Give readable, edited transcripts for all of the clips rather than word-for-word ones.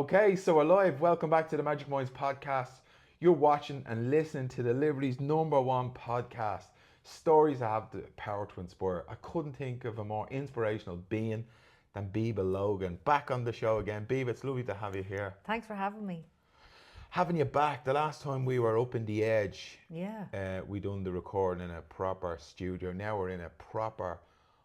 Okay, so we're live. Welcome back to the Magic Minds podcast. You're watching and listening to the Liberties #1 podcast. Stories that have the power to inspire. I couldn't think of a more inspirational being than Biba Logan. Back on the show again. Biba, it's lovely to have you here. Thanks for having me. Having you back, the last time we were up in the edge, Yeah. we done the recording in a proper studio. Now we're in a proper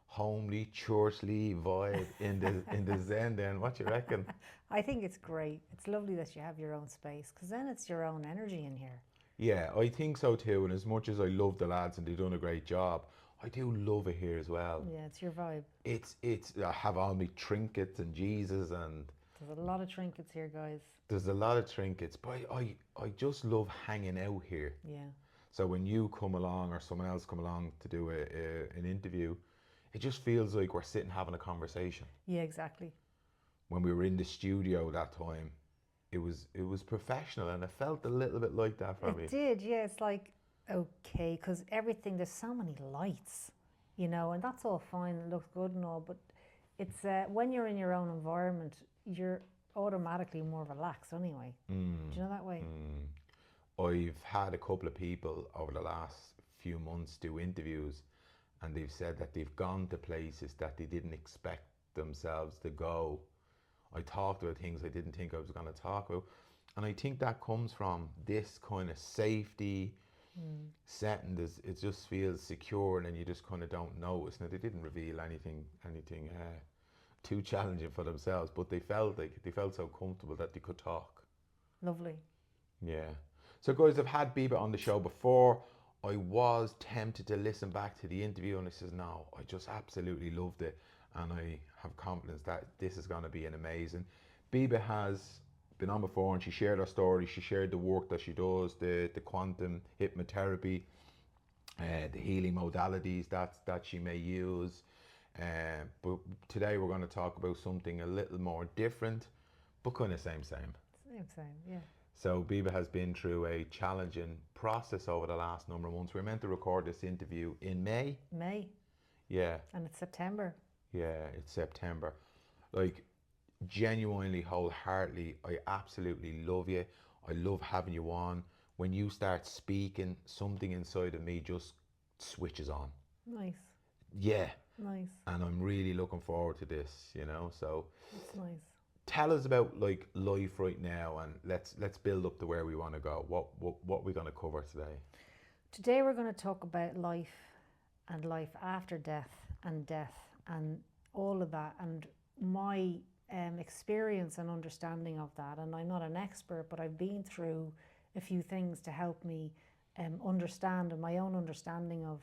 homely, churchly vibe in the Zen then. What you reckon? I think it's great. It's lovely that you have your own space because then it's your own energy in here. Yeah, I think so too. And as much as I love the lads and they've done a great job, I do love it here as well. Yeah, it's your vibe. It's I have all my trinkets and Jesus, and There's a lot of trinkets here, guys. there's a lot of trinkets, but I just love hanging out here. Yeah. So when you come along or someone else come along to do an interview, it just feels like we're sitting having a conversation. Yeah, exactly. When we were in the studio that time, it was professional, and it felt a little bit like that for me. It did, yeah. It's like, okay, because everything, there's so many lights, and that's all fine. It looks good and all, but it's when you're in your own environment, you're automatically more relaxed anyway. Do you know that way? I've had a couple of people over the last few months do interviews, and they've said that they've gone to places that they didn't expect themselves to go. I talked about things I didn't think I was going to talk about. And I think that comes from this kind of safety setting. It just feels secure, and then you just kind of don't notice. Now, they didn't reveal anything too challenging for themselves, but they felt so comfortable that they could talk. Lovely. Yeah. So, guys, I've had Biba on the show before. I was tempted to listen back to the interview, and I says, no, I just absolutely loved it. And I have confidence that this is going to be an amazing. Biba has been on before, and she shared her story. She shared the work that she does, the quantum hypnotherapy, the healing modalities that she may use. But today we're going to talk about something a little more different, but kind of same. Same, yeah. So Biba has been through a challenging process over the last number of months. We were meant to record this interview in May. May. Yeah. And it's September. Yeah, it's September. Like, genuinely, wholeheartedly, I absolutely love you. I love having you on. When you start speaking, something inside of me just switches on. Nice. Yeah. Nice. And I'm really looking forward to this, So It's nice. tell us about like life right now, and let's build up to where we want to go. What we're going to cover today? Today we're going to talk about life and life after death and all of that, and my experience and understanding of that. And I'm not an expert, but I've been through a few things to help me understand, and my own understanding of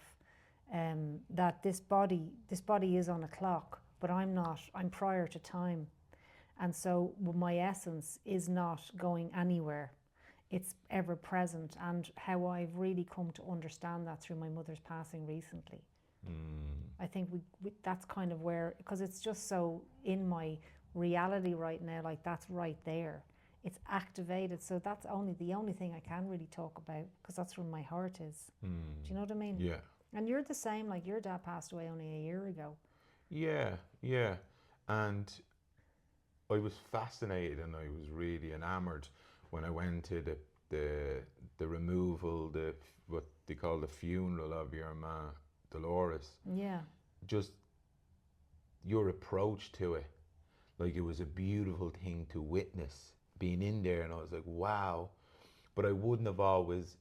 that this body is on a clock, but I'm not. I'm prior to time, and so my essence is not going anywhere. It's ever present, and how I've really come to understand that through my mother's passing recently. I think we that's kind of where, because it's just so in my reality right now, like that's right there. It's activated, so that's the only thing I can really talk about, because that's where my heart is. Do you know what I mean? Yeah. And you're the same, like your dad passed away only a year ago. Yeah. And I was fascinated, and I was really enamored when I went to the removal, what they call the funeral of your ma, Dolores. Yeah. Just your approach to it, like it was a beautiful thing to witness, being in there, and I was like, wow. But I wouldn't have always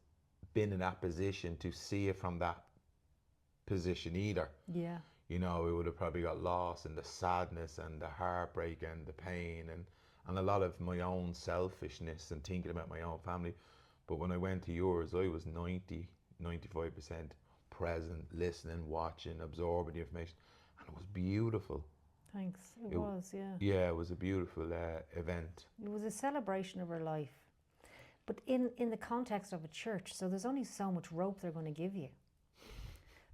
been in that position to see it from that position either. Yeah. We would have probably got lost in the sadness and the heartbreak and the pain and a lot of my own selfishness and thinking about my own family. But when I went to yours, I was 95% present, listening, watching, absorbing the information, and it was beautiful. Thanks. It was, yeah. Yeah, it was a beautiful event. It was a celebration of her life, but in the context of a church, so there's only so much rope they're going to give you.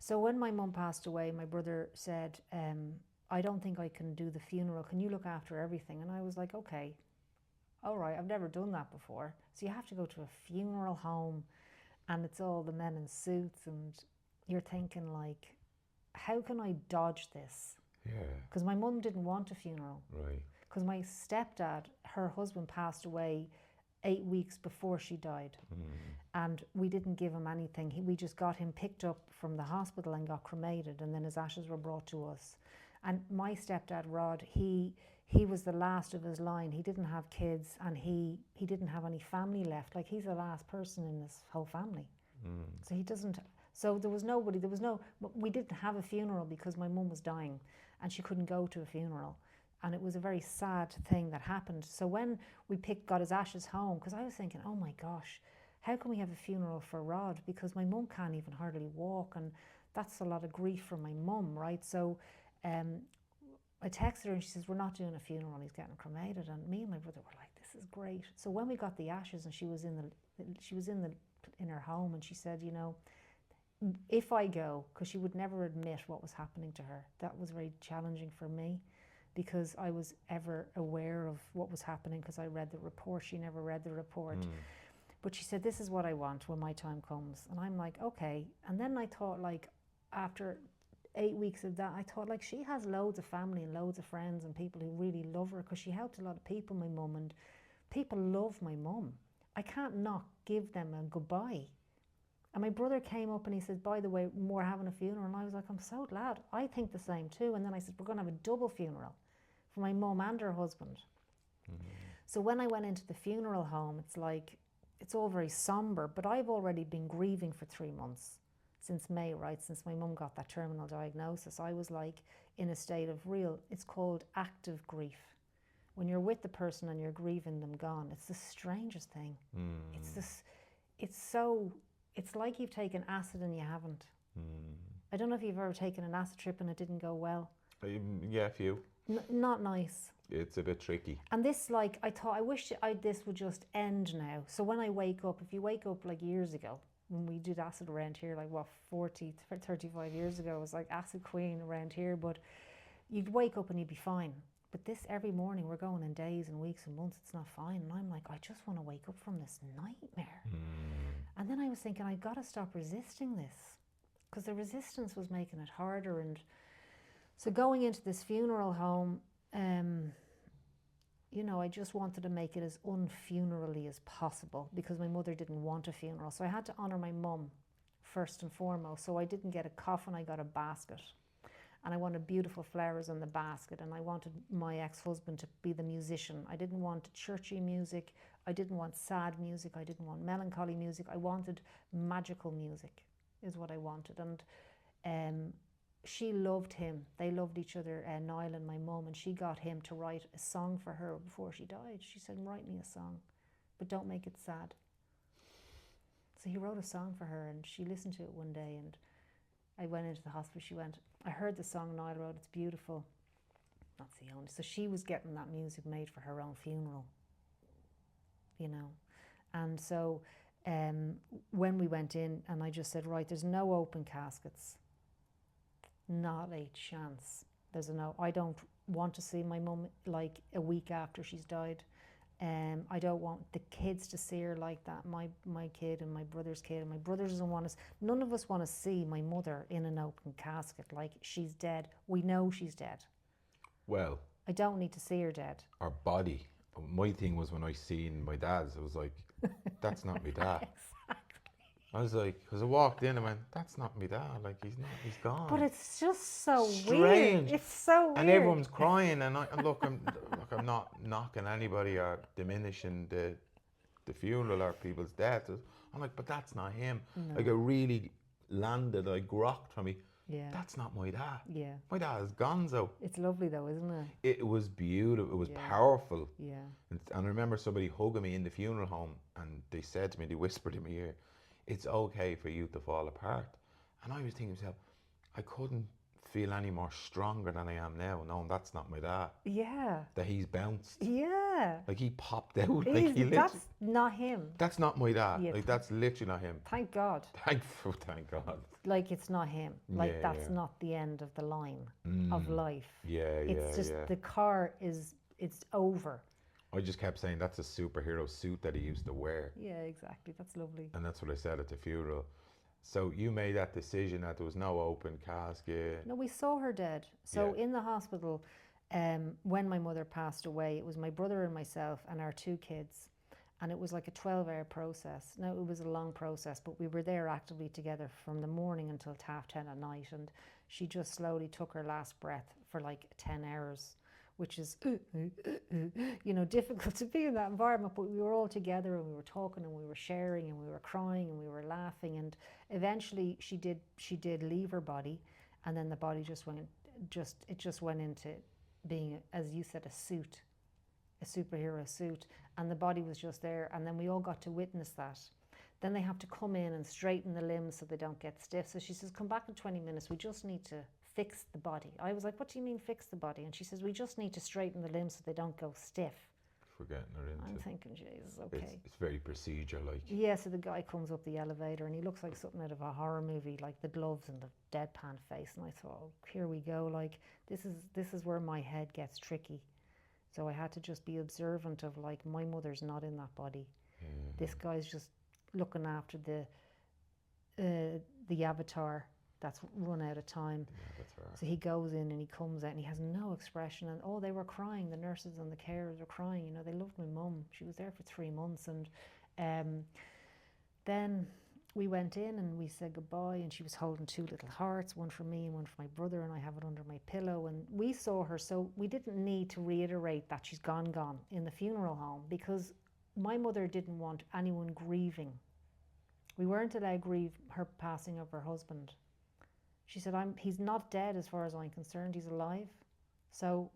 So when my mum passed away, my brother said, I don't think I can do the funeral. Can you look after everything? And I was like, okay, all right, I've never done that before. So you have to go to a funeral home, and it's all the men in suits, and you're thinking like, how can I dodge this? Yeah. Because my mum didn't want a funeral. Right. because my stepdad, her husband, passed away 8 weeks before she died. And we didn't give him anything. We just got him picked up from the hospital and got cremated, and then his ashes were brought to us. And my stepdad, Rod, he was the last of his line. He didn't have kids, and he didn't have any family left. Like, he's the last person in his whole family. So he doesn't, so there was nobody, we didn't have a funeral because my mum was dying and she couldn't go to a funeral. And it was a very sad thing that happened. So when we got his ashes home, because I was thinking, oh my gosh, how can we have a funeral for Rod? Because my mum can't even hardly walk, and that's a lot of grief for my mum, right? So I texted her and she says, we're not doing a funeral, he's getting cremated. And me and my brother were like, this is great. So when we got the ashes and she was in her home, and she said, you know, if I go, because she would never admit what was happening to her. That was very challenging for me, because I was ever aware of what was happening because I read the report. She never read the report. But she said, this is what I want when my time comes. And I'm like, okay. And then I thought, like, after 8 weeks of that, I thought, like, she has loads of family and loads of friends and people who really love her, because she helped a lot of people, my mum, and people love my mum. I can't not give them a goodbye. And my brother came up and he said, by the way, we're having a funeral. And I was like, I'm so glad. I think the same too. And then I said, we're going to have a double funeral for my mum and her husband. So when I went into the funeral home, it's like, it's all very somber, but I've already been grieving for 3 months since May, right? Since my mum got that terminal diagnosis. I was like in a state of it's called active grief. When you're with the person and you're grieving them gone, it's the strangest thing. It's like you've taken acid and you haven't. I don't know if you've ever taken an acid trip and it didn't go well. Yeah, a few. Not nice. It's a bit tricky. And this, like, I wish this would just end now. So when I wake up, if you wake up like years ago, when we did acid around here, like 35 years ago, it was like acid queen around here, but you'd wake up and you'd be fine. But this, every morning, we're going in days and weeks and months, it's not fine. And I'm like, I just want to wake up from this nightmare. And then I was thinking, I've got to stop resisting this, because the resistance was making it harder. And so going into this funeral home, you know, I just wanted to make it as unfunerally as possible, because my mother didn't want a funeral. So I had to honour my mum first and foremost. So I didn't get a coffin, I got a basket. And I wanted beautiful flowers on the basket, and I wanted my ex-husband to be the musician. I didn't want churchy music, I didn't want sad music, I didn't want melancholy music. I wanted magical music, is what I wanted. And she loved him. They loved each other, Niall and my mum, and she got him to write a song for her before she died. She said, write me a song, but don't make it sad. So he wrote a song for her, and she listened to it one day, and I went into the hospital. She went, I heard the song Niall wrote, it's beautiful. That's the only. So she was getting that music made for her own funeral, you know. And so when we went in, and I just said, right, there's no open caskets. Not a chance. There's a no. I don't want to see my mum like a week after she's died. I don't want the kids to see her like that. My kid and my brother's kid, and my brother doesn't want us. None of us want to see my mother in an open casket. Like, she's dead. We know she's dead. Well, I don't need to see her dead. Our body. My thing was when I seen my dad's, I was like, that's not my dad. I was like, because I walked in and went, that's not me dad, like, he's gone. But it's just so strange. Weird. It's so weird. And everyone's crying, and I'm not knocking anybody or diminishing the funeral or people's deaths. I'm like, but that's not him. No. Like, it really landed, like, grokked for me. Yeah. That's not my dad. Yeah. My dad is gonzo. It's lovely though, isn't it? It was beautiful. It was powerful. Yeah. And I remember somebody hugging me in the funeral home, and they said to me, they whispered in my ear, it's okay for you to fall apart. And I was thinking to myself, I couldn't feel any more stronger than I am now, knowing that's not my dad. Yeah. That he's bounced. Yeah. Like, he popped out. Like, that's not him. That's not my dad. Yeah. Like, that's literally not him. Thank God. Thank God. Like, it's not him. Like, that's not the end of the line of life. It's just the car it's over. I just kept saying that's a superhero suit that he used to wear. Yeah, exactly. That's lovely. And that's what I said at the funeral. So you made that decision that there was no open casket. No, we saw her dead. So in the hospital, when my mother passed away, it was my brother and myself and our 2 kids. And it was like a 12-hour process. Now, it was a long process, but we were there actively together from the morning until 10:30 at night. And she just slowly took her last breath for like 10 hours, which is, difficult to be in that environment. But we were all together and we were talking and we were sharing and we were crying and we were laughing. And eventually she did leave her body. And then the body just went into being, as you said, a superhero suit, and the body was just there, and then we all got to witness that. Then they have to come in and straighten the limbs so they don't get stiff. So she says, come back in 20 minutes, we just need to fix the body. I was like, what do you mean fix the body? And she says, we just need to straighten the limbs so they don't go stiff. For getting her into. I'm thinking, Jesus, okay. It's very procedure-like. Yeah, so the guy comes up the elevator and he looks like something out of a horror movie, like the gloves and the deadpan face. And I thought, oh, here we go. Like, this is where my head gets tricky. So I had to just be observant of, like, my mother's not in that body. This guy's just looking after the avatar that's run out of time. So he goes in and he comes out and he has no expression. And they were crying. The nurses and the carers were crying. They loved my mum. She was there for 3 months. And then we went in and we said goodbye, and she was holding 2 little hearts, one for me and one for my brother, and I have it under my pillow. And we saw her, so we didn't need to reiterate that she's gone in the funeral home, because my mother didn't want anyone grieving. We weren't allowed to grieve her passing of her husband. She said, he's not dead as far as I'm concerned, he's alive. So,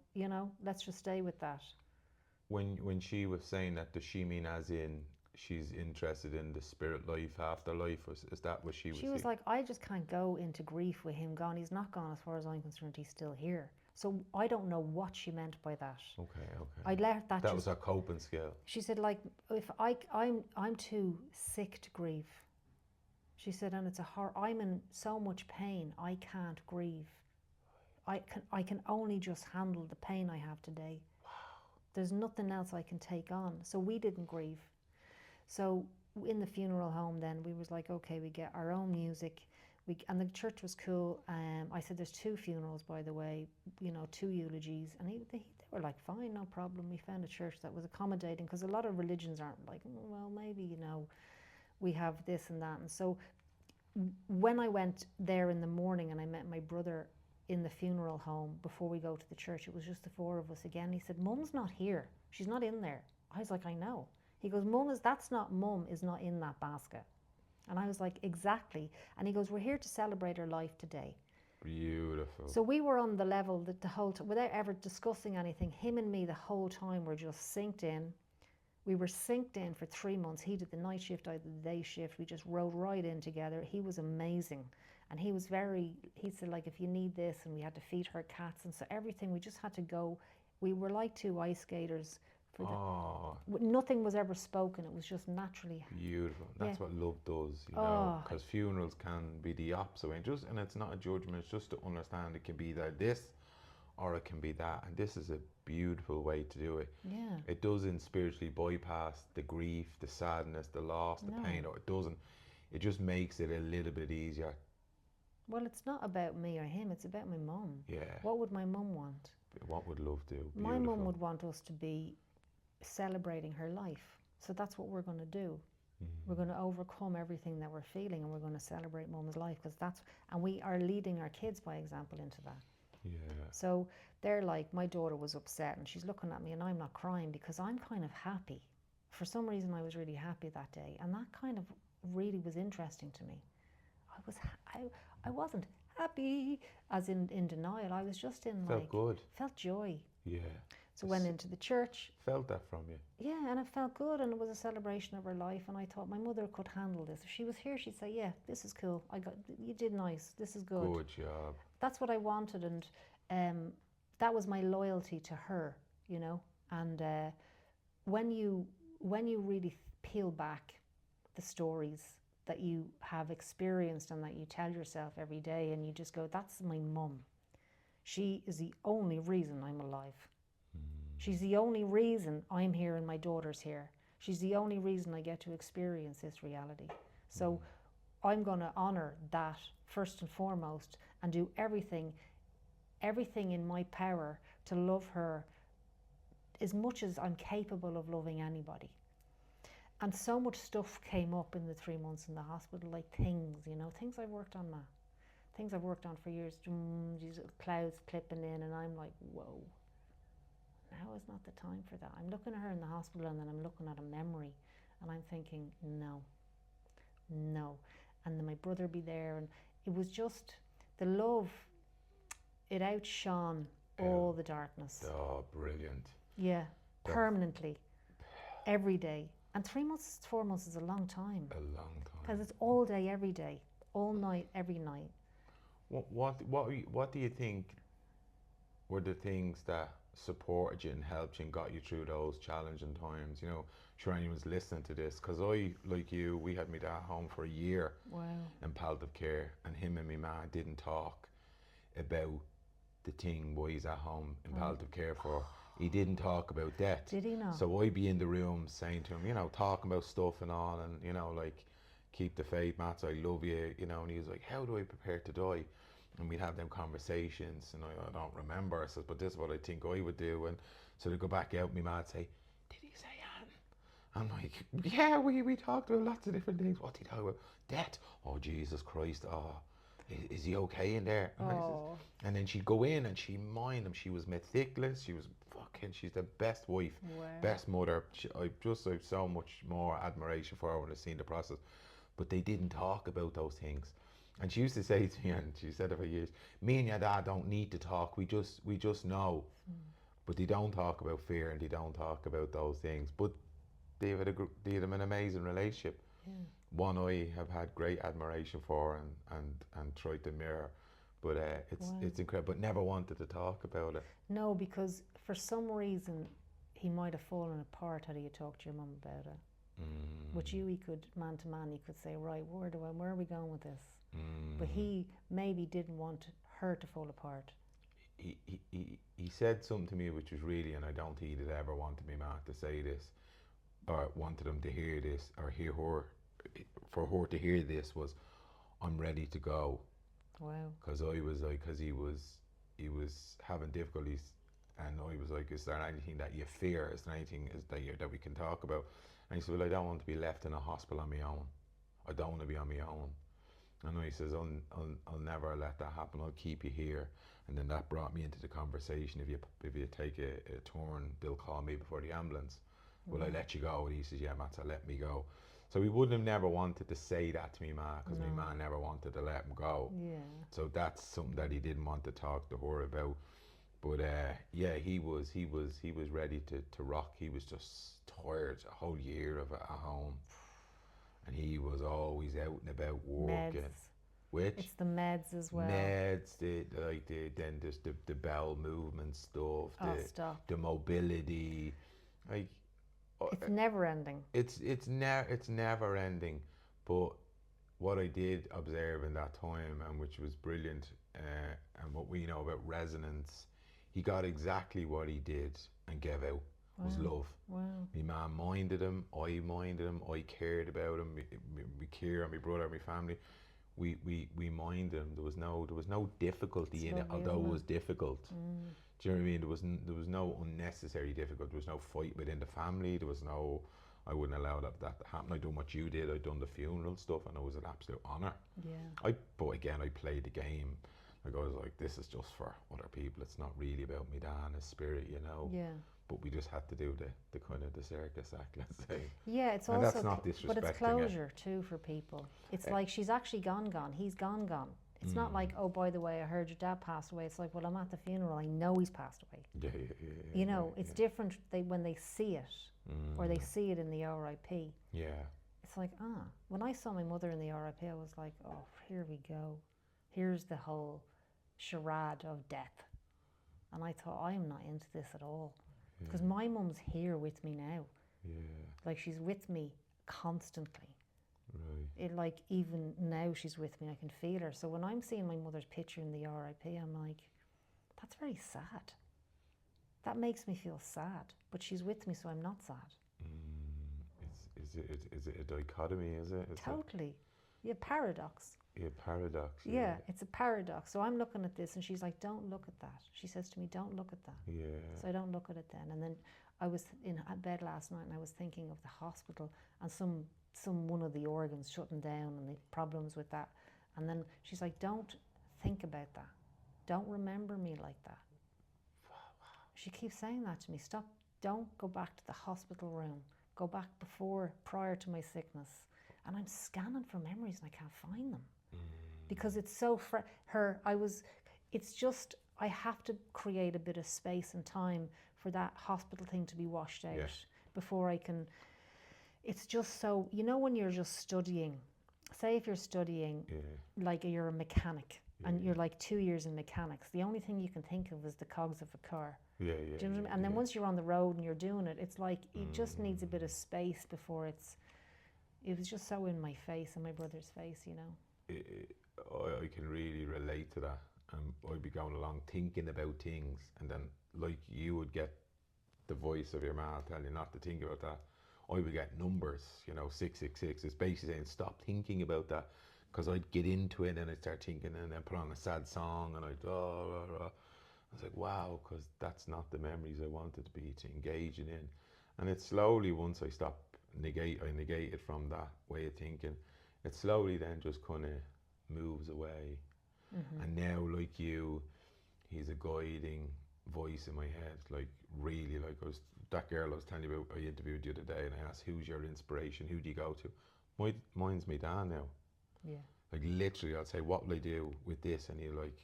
let's just stay with that. When she was saying that, does she mean as in she's interested in the spirit life, afterlife? Is that what she was saying? She was like, I just can't go into grief with him gone. He's not gone as far as I'm concerned, he's still here. So I don't know what she meant by that. Okay. I let that. That was her coping skill. She said, like, if I'm too sick to grieve. She said, and it's I'm in so much pain, I can't grieve. I can only just handle the pain I have today. Wow. There's nothing else I can take on. So we didn't grieve. So in the funeral home then, we was like, okay, we get our own music. And the church was cool. I said, there's 2 funerals, by the way, 2 eulogies. And they were like, fine, no problem. We found a church that was accommodating, because a lot of religions aren't like, well, maybe, we have this and that. And so when I went there in the morning and I met my brother in the funeral home before we go to the church, it was just the 4 of us again. He said, Mum's not here. She's not in there. I was like, I know. He goes, Mum is not in that basket. And I was like, exactly. And he goes, we're here to celebrate her life today. Beautiful. So we were on the level that the whole time, without ever discussing anything, him and me the whole time were just synced in. We were synced in for 3 months. He did the night shift, I did the day shift. We just rode right in together. He was amazing. And he said, like, if you need this, and we had to feed her cats. And so everything, we just had to go. We were like 2 ice skaters. Nothing was ever spoken. It was just naturally. Beautiful. That's what love does, because funerals can be the opposite way. And it's not a judgment, it's just to understand it can be either this or it can be that. And this is a beautiful way to do it. Yeah. It doesn't spiritually bypass the grief, the sadness, the loss, the pain, or it doesn't. It just makes it a little bit easier. Well, it's not about me or him, it's about my mum. Yeah. What would my mum want? What would love do? Beautiful. My mum would want us to be celebrating her life. So that's what we're going to do. We're going to overcome everything that we're feeling, and we're going to celebrate Mum's life, and we are leading our kids by example into that. Yeah. So they're like, my daughter was upset and she's looking at me and I'm not crying because I'm kind of happy. For some reason I was really happy that day, and that kind of really was interesting to me. I wasn't happy as in denial. I was just in felt good. Felt joy. Yeah. So went into the church. Felt that from you. Yeah, and it felt good, and it was a celebration of her life, and I thought my mother could handle this. If she was here, she'd say, yeah, this is cool. You did nice. This is good. Good job. That's what I wanted, and that was my loyalty to her, And when you really peel back the stories that you have experienced and that you tell yourself every day, and you just go, that's my mum. She is the only reason I'm alive. She's the only reason I'm here and my daughter's here. She's the only reason I get to experience this reality. So I'm going to honor that first and foremost, and do everything in my power to love her as much as I'm capable of loving anybody. And so much stuff came up in the 3 months in the hospital, like things, you know, things I've worked on, things I've worked on for years, these clouds clipping in, and I'm like, whoa, now is not the time for that. I'm looking at her in the hospital, and then I'm looking at a memory, and I'm thinking, no. And then my brother be there, and it was just the love, it outshone all the darkness. Oh, brilliant. Yeah, permanently, every day. And 3 months, 4 months is a long time. A long time. Because it's all day, every day, all night, every night. What do you think were the things that supported you and helped you and got you through those challenging times? You know, sure anyone's listening to this, because I, like you, we had my dad home for a year. Wow. In palliative care, and him and my ma didn't talk about the thing why he's at home in palliative care for. He didn't talk about death. Did he not? So I'd be in the room saying to him, you know, talking about stuff and all, and, you know, like, keep the faith, Matt, I love you, you know, and he was like, how do I prepare to die? And we'd have them conversations, and I don't remember, I said, but this is what I think I would do. And so they'd go back out, my ma'd say, did he say Anne? I'm like, yeah, we talked about lots of different things. What did he talk about? Death. Oh, Jesus Christ, oh. Is he okay in there? And then she'd go in and she'd mind him. She was meticulous. She was she's the best wife, best mother. I have so much more admiration for her when I seen the process. But they didn't talk about those things. And she used to say to me, and she said it for years, me and your dad don't need to talk. We just know. But they don't talk about fear, and they don't talk about those things. But they had an amazing relationship. Yeah. One I have had great admiration for and tried to mirror, but it's incredible, but never wanted to talk about it. No, because for some reason he might have fallen apart had he talked to your mum about it. With you, he could, man to man, he could say, right, where are we going with this? But he maybe didn't want her to fall apart. He said something to me which was really, and I don't think he'd ever wanted me, Matt, to say this, or wanted him to hear this, or hear her, for her to hear this, was, I'm ready to go. Wow. Because I was like, because he was having difficulties, and I was like, is there anything that you fear? Is there anything that we can talk about? And he said, well, I don't want to be left in a hospital on my own. I don't want to be on my own. And he says, I'll never let that happen. I'll keep you here. And then that brought me into the conversation. If you take a turn, they'll call me before the ambulance. Will I let you go? And he says, yeah, Matt, let me go. So he wouldn't have never wanted to say that to me, ma, because my ma never wanted to let him go. Yeah. So that's something that he didn't want to talk to her about. But yeah, he was ready to rock. He was just tired a whole year of it at home, and he was always out and about working. Meds. Which? It's the meds as well. Meds, then there's the bowel movement stuff, the mobility, like. It's never ending. It's never ending. But what I did observe in that time, and which was brilliant, and what we know about resonance, he got exactly what he did and gave out. Was love. Wow. My mum minded him, I minded him, I cared about him, we care, my brother, my family. We minded him. There was no difficulty in it, although it was difficult. Do you know what I mean? There was no unnecessary difficulty. There was no fight within the family. There was no, I wouldn't allow that to happen. I done what you did. I done the funeral stuff, and it was an absolute honour. Yeah. But again, I played the game. Like, I was like, this is just for other people. It's not really about me, Dan, his spirit, you know. Yeah. But we just had to do the kind of the circus act, let's say. Yeah, it's and also, that's not disrespecting but it's closure too for people. It's like she's actually gone. He's gone. It's not like, oh, by the way, I heard your dad passed away. It's like, well, I'm at the funeral. I know he's passed away. Yeah. You know, it's different when they see it, or they see it in the RIP. Yeah. It's like, when I saw my mother in the RIP, I was like, oh, here we go. Here's the whole charade of death. And I thought, I am not into this at all. Because my mum's here with me now. Yeah. Like, she's with me constantly. Right. It, like, even now she's with me, I can feel her. So when I'm seeing my mother's picture in the RIP, I'm like, that's very sad. That makes me feel sad. But she's with me, so I'm not sad. Is it a dichotomy, is it? Totally. Yeah, paradox. Yeah, paradox. Yeah, it's a paradox. So I'm looking at this and she's like, don't look at that. She says to me, don't look at that. Yeah. So I don't look at it then. And then I was in bed last night and I was thinking of the hospital and some one of the organs shutting down and the problems with that. And then she's like, don't think about that. Don't remember me like that. She keeps saying that to me. Stop. Don't go back to the hospital room. Go back prior to my sickness. And I'm scanning for memories and I can't find them. Because it's so it's just, I have to create a bit of space and time for that hospital thing to be washed out before I can. It's just so, when you're just studying, say if you're studying, like you're a mechanic and you're like 2 years in mechanics, the only thing you can think of is the cogs of a car. Do you know what I mean? And then once you're on the road and you're doing it, it's like it just needs a bit of space before it was just so in my face and my brother's face, I can really relate to that. I'd be going along thinking about things, and then like you would get the voice of your man telling you not to think about that. I would get numbers, 666. It's basically saying stop thinking about that, because I'd get into it and I'd start thinking and then put on a sad song and I was like, wow, because that's not the memories I wanted to be engaging in. And it slowly, once I negated from that way of thinking, it slowly then just kind of moves away. And now, like you, he's a guiding voice in my head. Like really, like that girl I was telling you about, I interviewed the other day, and I asked, who's your inspiration? Who do you go to? Mine's my dad now. Yeah. Like literally, I'll say, what will I do with this? And he'll like,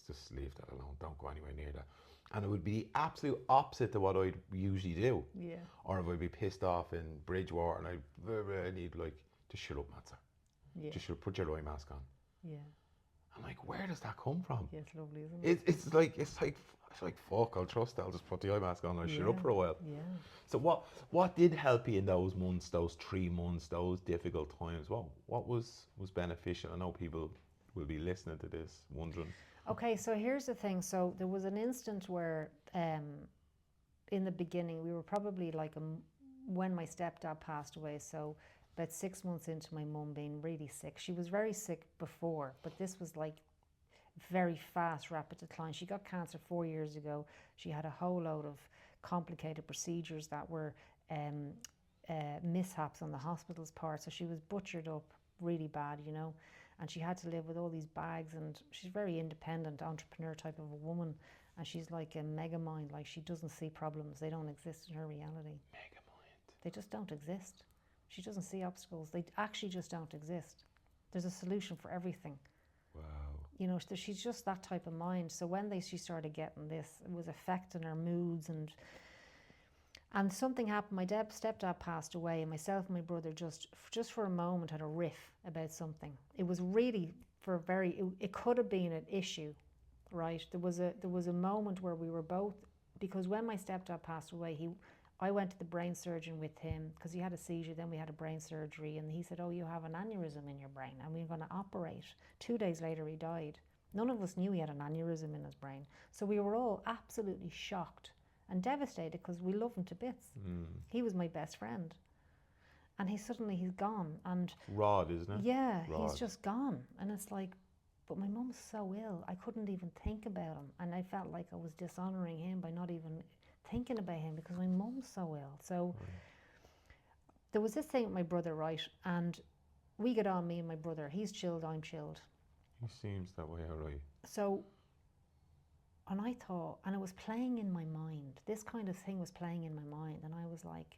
just leave that alone. Don't go anywhere near that. And it would be the absolute opposite to what I'd usually do. Yeah. Or if I'd be pissed off in Bridgewater and I'd like, just shut up, Matza. Yeah. Just put your eye mask on. Yeah. I'm like, where does that come from? Yeah, it's lovely, isn't it? It's like fuck, I'll trust it. I'll just put the eye mask on and shut up for a while. Yeah. So what did help you in those months, those 3 months, those difficult times? What was beneficial? I know people will be listening to this wondering. Okay, so here's the thing. So there was an instant where in the beginning, we were probably like when my stepdad passed away, so about 6 months into my mum being really sick. She was very sick before, but this was like very fast, rapid decline. She got cancer 4 years ago. She had a whole load of complicated procedures that were mishaps on the hospital's part. So she was butchered up really bad, and she had to live with all these bags, and she's a very independent entrepreneur type of a woman, and she's like a mega mind. Like, she doesn't see problems. They don't exist in her reality. Mega mind. They just don't exist. She doesn't see obstacles. They actually just don't exist. There's a solution for everything. Wow. She's just that type of mind. So when she started getting this, it was affecting her moods, and something happened. My stepdad passed away, and myself and my brother just for a moment had a riff about something. It was really it could have been an issue, right? There was a moment where we were both, because when my stepdad passed away, I went to the brain surgeon with him because he had a seizure. Then we had a brain surgery, and he said, "Oh, you have an aneurysm in your brain, and we're going to operate." 2 days later, he died. None of us knew he had an aneurysm in his brain, so we were all absolutely shocked and devastated because we love him to bits. He was my best friend, and he's gone. And Rod, isn't it? Yeah, Rod. He's just gone, and it's like, but my mum's so ill, I couldn't even think about him, and I felt like I was dishonouring him by not even thinking about him because my mum's so ill. So there was this thing with my brother, right? And we get on, me and my brother. He's chilled, I'm chilled. He seems that way, all right. So, and I thought, and it was playing in my mind. This kind of thing was playing in my mind, and I was like,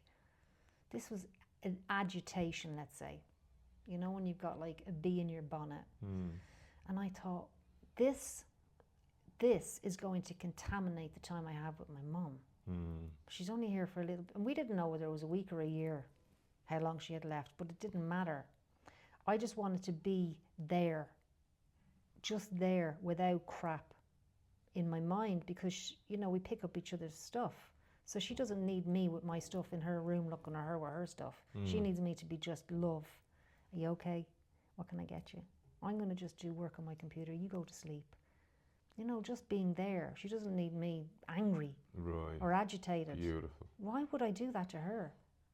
this was an agitation, let's say. When you've got like a bee in your bonnet. And I thought, this is going to contaminate the time I have with my mum. She's only here for a little bit, and we didn't know whether it was a week or a year, how long she had left, but it didn't matter. I just wanted to be there, just there, without crap in my mind, because we pick up each other's stuff. So she doesn't need me with my stuff in her room looking at her with her stuff. She needs me to be just love. Are you okay? What can I get you? I'm going to just do work on my computer. You go to sleep. Just being there. She doesn't need me angry or agitated. Beautiful. Why would I do that to her?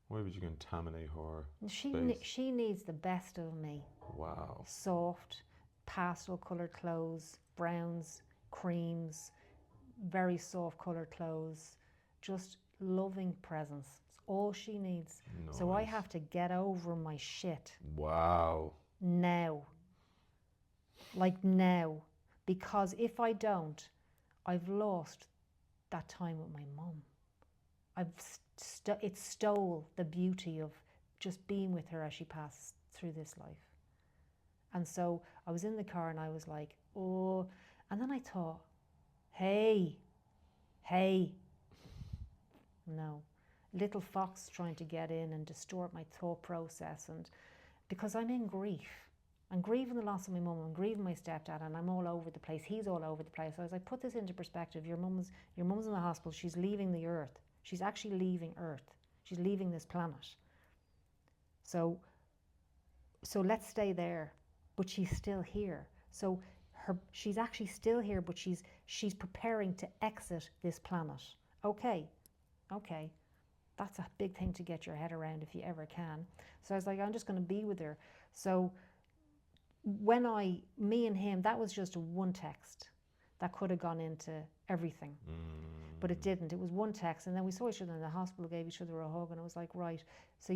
Why would you contaminate her She needs the best of me. Wow. Soft, pastel coloured clothes, browns, creams, very soft coloured clothes, just loving presence. It's all she needs. Nice. So I have to get over my shit. Wow. Now. Like now. Because if I don't, I've lost that time with my mum. It stole the beauty of just being with her as she passed through this life. And so I was in the car and I was like, oh, and then I thought, hey, no. Little fox trying to get in and distort my thought process, and because I'm in grief. I'm grieving the loss of my mum, I'm grieving my stepdad, and I'm all over the place. He's all over the place. So as I put this into perspective, your mum's in the hospital, she's leaving the earth. She's actually leaving Earth. She's leaving this planet. So let's stay there. But she's still here. So she's actually still here, but she's preparing to exit this planet. Okay. That's a big thing to get your head around if you ever can. So I was like, I'm just going to be with her. So when me and him, that was just one text that could have gone into everything. But it didn't. It was one text, and then we saw each other in the hospital, gave each other a hug, and I was like, right, so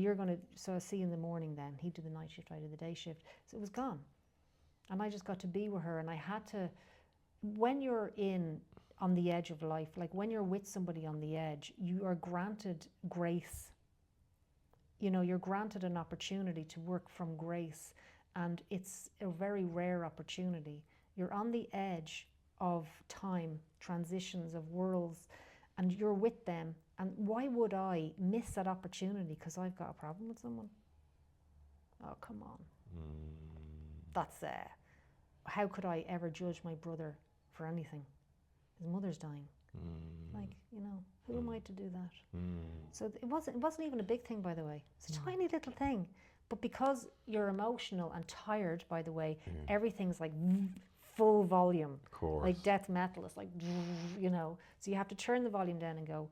I'll see you in the morning then. He did the night shift, I did the day shift. So it was gone. And I just got to be with her, and I had to, when you're on the edge of life, like when you're with somebody on the edge, you are granted grace. You know, you're granted an opportunity to work from grace, and it's a very rare opportunity. You're on the edge of time, transitions of worlds, and you're with them. And why would I miss that opportunity because I've got a problem with someone? Oh, come on. That's how could I ever judge my brother for anything? His mother's dying. Like, you know, who am I to do that? So it wasn't even a big thing, by the way. It's a tiny little thing. But because you're emotional and tired, by the way, everything's like full volume. Of course. Like death metal. It's like, you know. So you have to turn the volume down and go,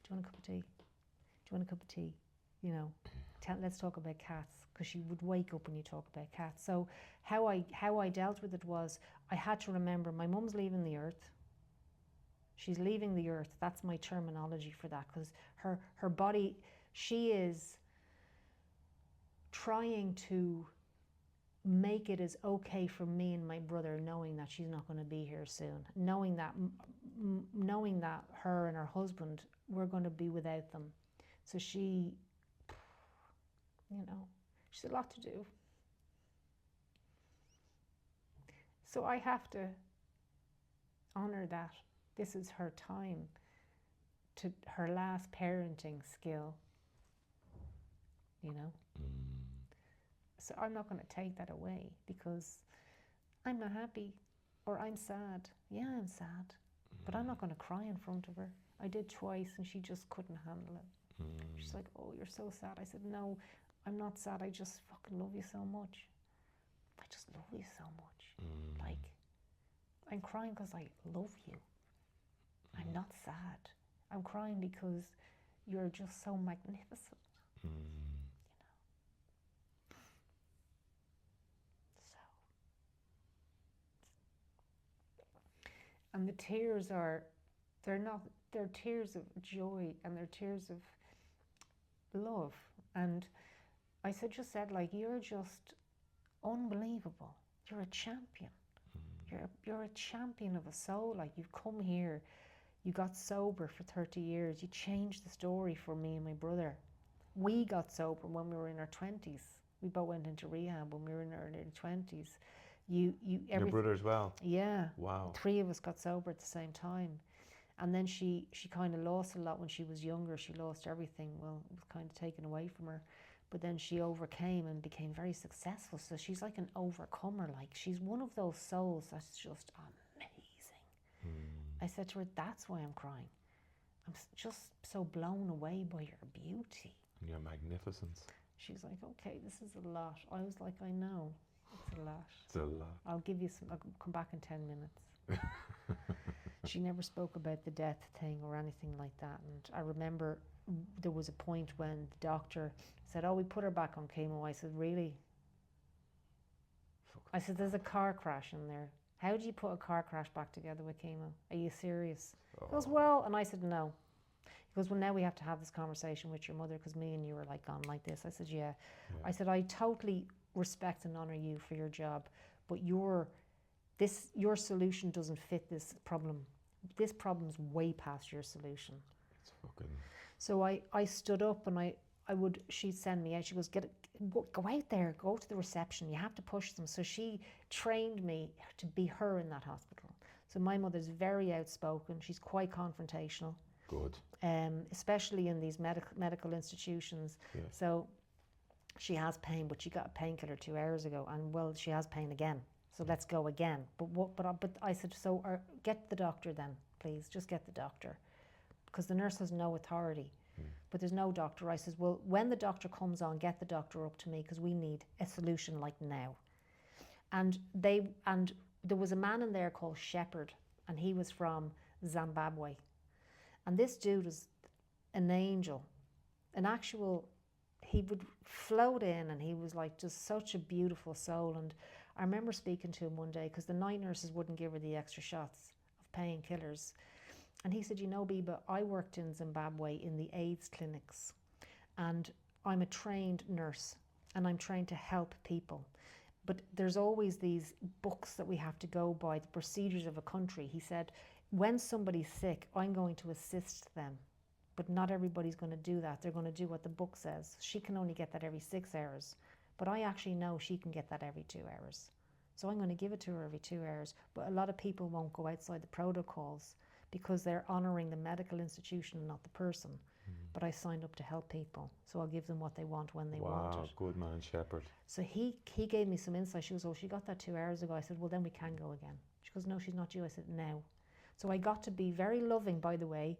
do you want a cup of tea? Do you want a cup of tea? You know, let's talk about cats. Because she would wake up when you talk about cats. So how I dealt with it was, I had to remember my mum's leaving the earth. She's leaving the earth. That's my terminology for that. Because her body, she is trying to make it as okay for me and my brother, knowing that she's not going to be here soon, knowing that her and her husband, we're going to be without them. So she, you know, she's a lot to do. So I have to honor that this is her time, to her last parenting skill, you know. So I'm not going to take that away because I'm not happy or I'm sad. Yeah, I'm sad, but I'm not going to cry in front of her. I did twice and she just couldn't handle it. She's like, oh, you're so sad. I said, no, I'm not sad. I just fucking love you so much. I just love you so much. Like, I'm crying because I love you. I'm not sad. I'm crying because you're just so magnificent. You know. So, and the tears they're tears of joy and they're tears of love. And I just said, like, you're just unbelievable. You're a champion. You're a champion of a soul. Like, you've come here, you got sober for 30 years. You changed the story for me and my brother. We got sober when we were in our 20s. We both went into rehab when we were in our early 20s. Your brother as well? Yeah. Wow. 3 of us got sober at the same time. And then she kind of lost a lot when she was younger. She lost everything. Well, it was kind of taken away from her. But then she overcame and became very successful. So she's like an overcomer. Like, she's one of those souls that's just amazing. I said to her, that's why I'm crying. I'm just so blown away by your beauty. Your magnificence. She was like, okay, this is a lot. I was like, I know, it's a lot. It's a lot. I'll come back in 10 minutes. She never spoke about the death thing or anything like that. And I remember there was a point when the doctor said, oh, we put her back on chemo. I said, really? I said, there's a car crash in there. How do you put a car crash back together with chemo? Are you serious? He goes, well, and I said, no. He goes, well, now we have to have this conversation with your mother because me and you are like gone like this. I said, yeah. I said, I totally respect and honour you for your job, but your solution doesn't fit this problem. This problem's way past your solution. It's fucking... So I stood up and she'd send me out. She goes, go out there, go to the reception. You have to push them. So she trained me to be her in that hospital. So my mother's very outspoken. She's quite confrontational. Good. Especially in these medical institutions. Yeah. So she has pain, but she got a painkiller 2 hours ago, and well, she has pain again. So let's go again. But I said, so get the doctor then, please. Just get the doctor, because the nurse has no authority. But there's no doctor. I says, well, when the doctor comes on, get the doctor up to me, because we need a solution like now. And there was a man in there called Shepherd, and he was from Zimbabwe. And this dude was an angel, he would float in, and he was like just such a beautiful soul. And I remember speaking to him one day, because the night nurses wouldn't give her the extra shots of painkillers. And he said, you know, Biba, I worked in Zimbabwe in the AIDS clinics, and I'm a trained nurse, and I'm trained to help people. But there's always these books that we have to go by, the procedures of a country. He said, when somebody's sick, I'm going to assist them. But not everybody's going to do that. They're going to do what the book says. She can only get that every 6 hours. But I actually know she can get that every 2 hours. So I'm going to give it to her every 2 hours. But a lot of people won't go outside the protocols because they're honouring the medical institution and not the person. But I signed up to help people. So I'll give them what they want when they want it. Wow, good man, Shepherd. So he gave me some insight. She goes, oh, she got that 2 hours ago. I said, well, then we can go again. She goes, no, she's not due. I said, now. So I got to be very loving, by the way.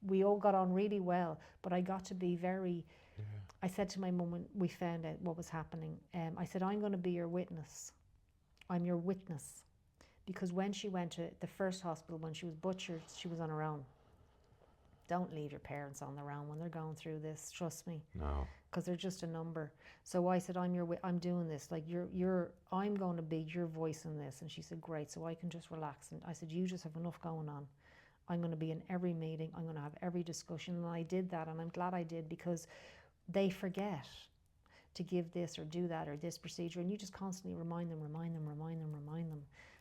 We all got on really well, but I got to be very... Yeah. I said to my mum when we found out what was happening, I said, I'm going to be your witness. I'm your witness. Because when she went to the first hospital, when she was butchered, she was on her own. Don't leave your parents on their own when they're going through this, trust me. No. Because they're just a number. So I said, I'm doing this. Like, I'm going to be your voice in this. And she said, great, so I can just relax. And I said, you just have enough going on. I'm going to be in every meeting. I'm going to have every discussion. And I did that, and I'm glad I did, because they forget to give this or do that or this procedure. And you just constantly remind them.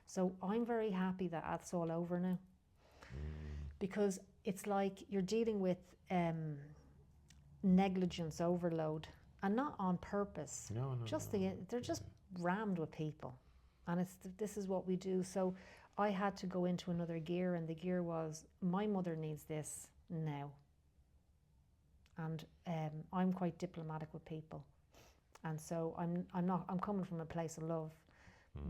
So I'm very happy that that's all over now. Because it's like you're dealing with negligence overload, and not on purpose. No. They're just rammed with people, and this is what we do. So I had to go into another gear, and the gear was, my mother needs this now. And I'm quite diplomatic with people, and so I'm coming from a place of love.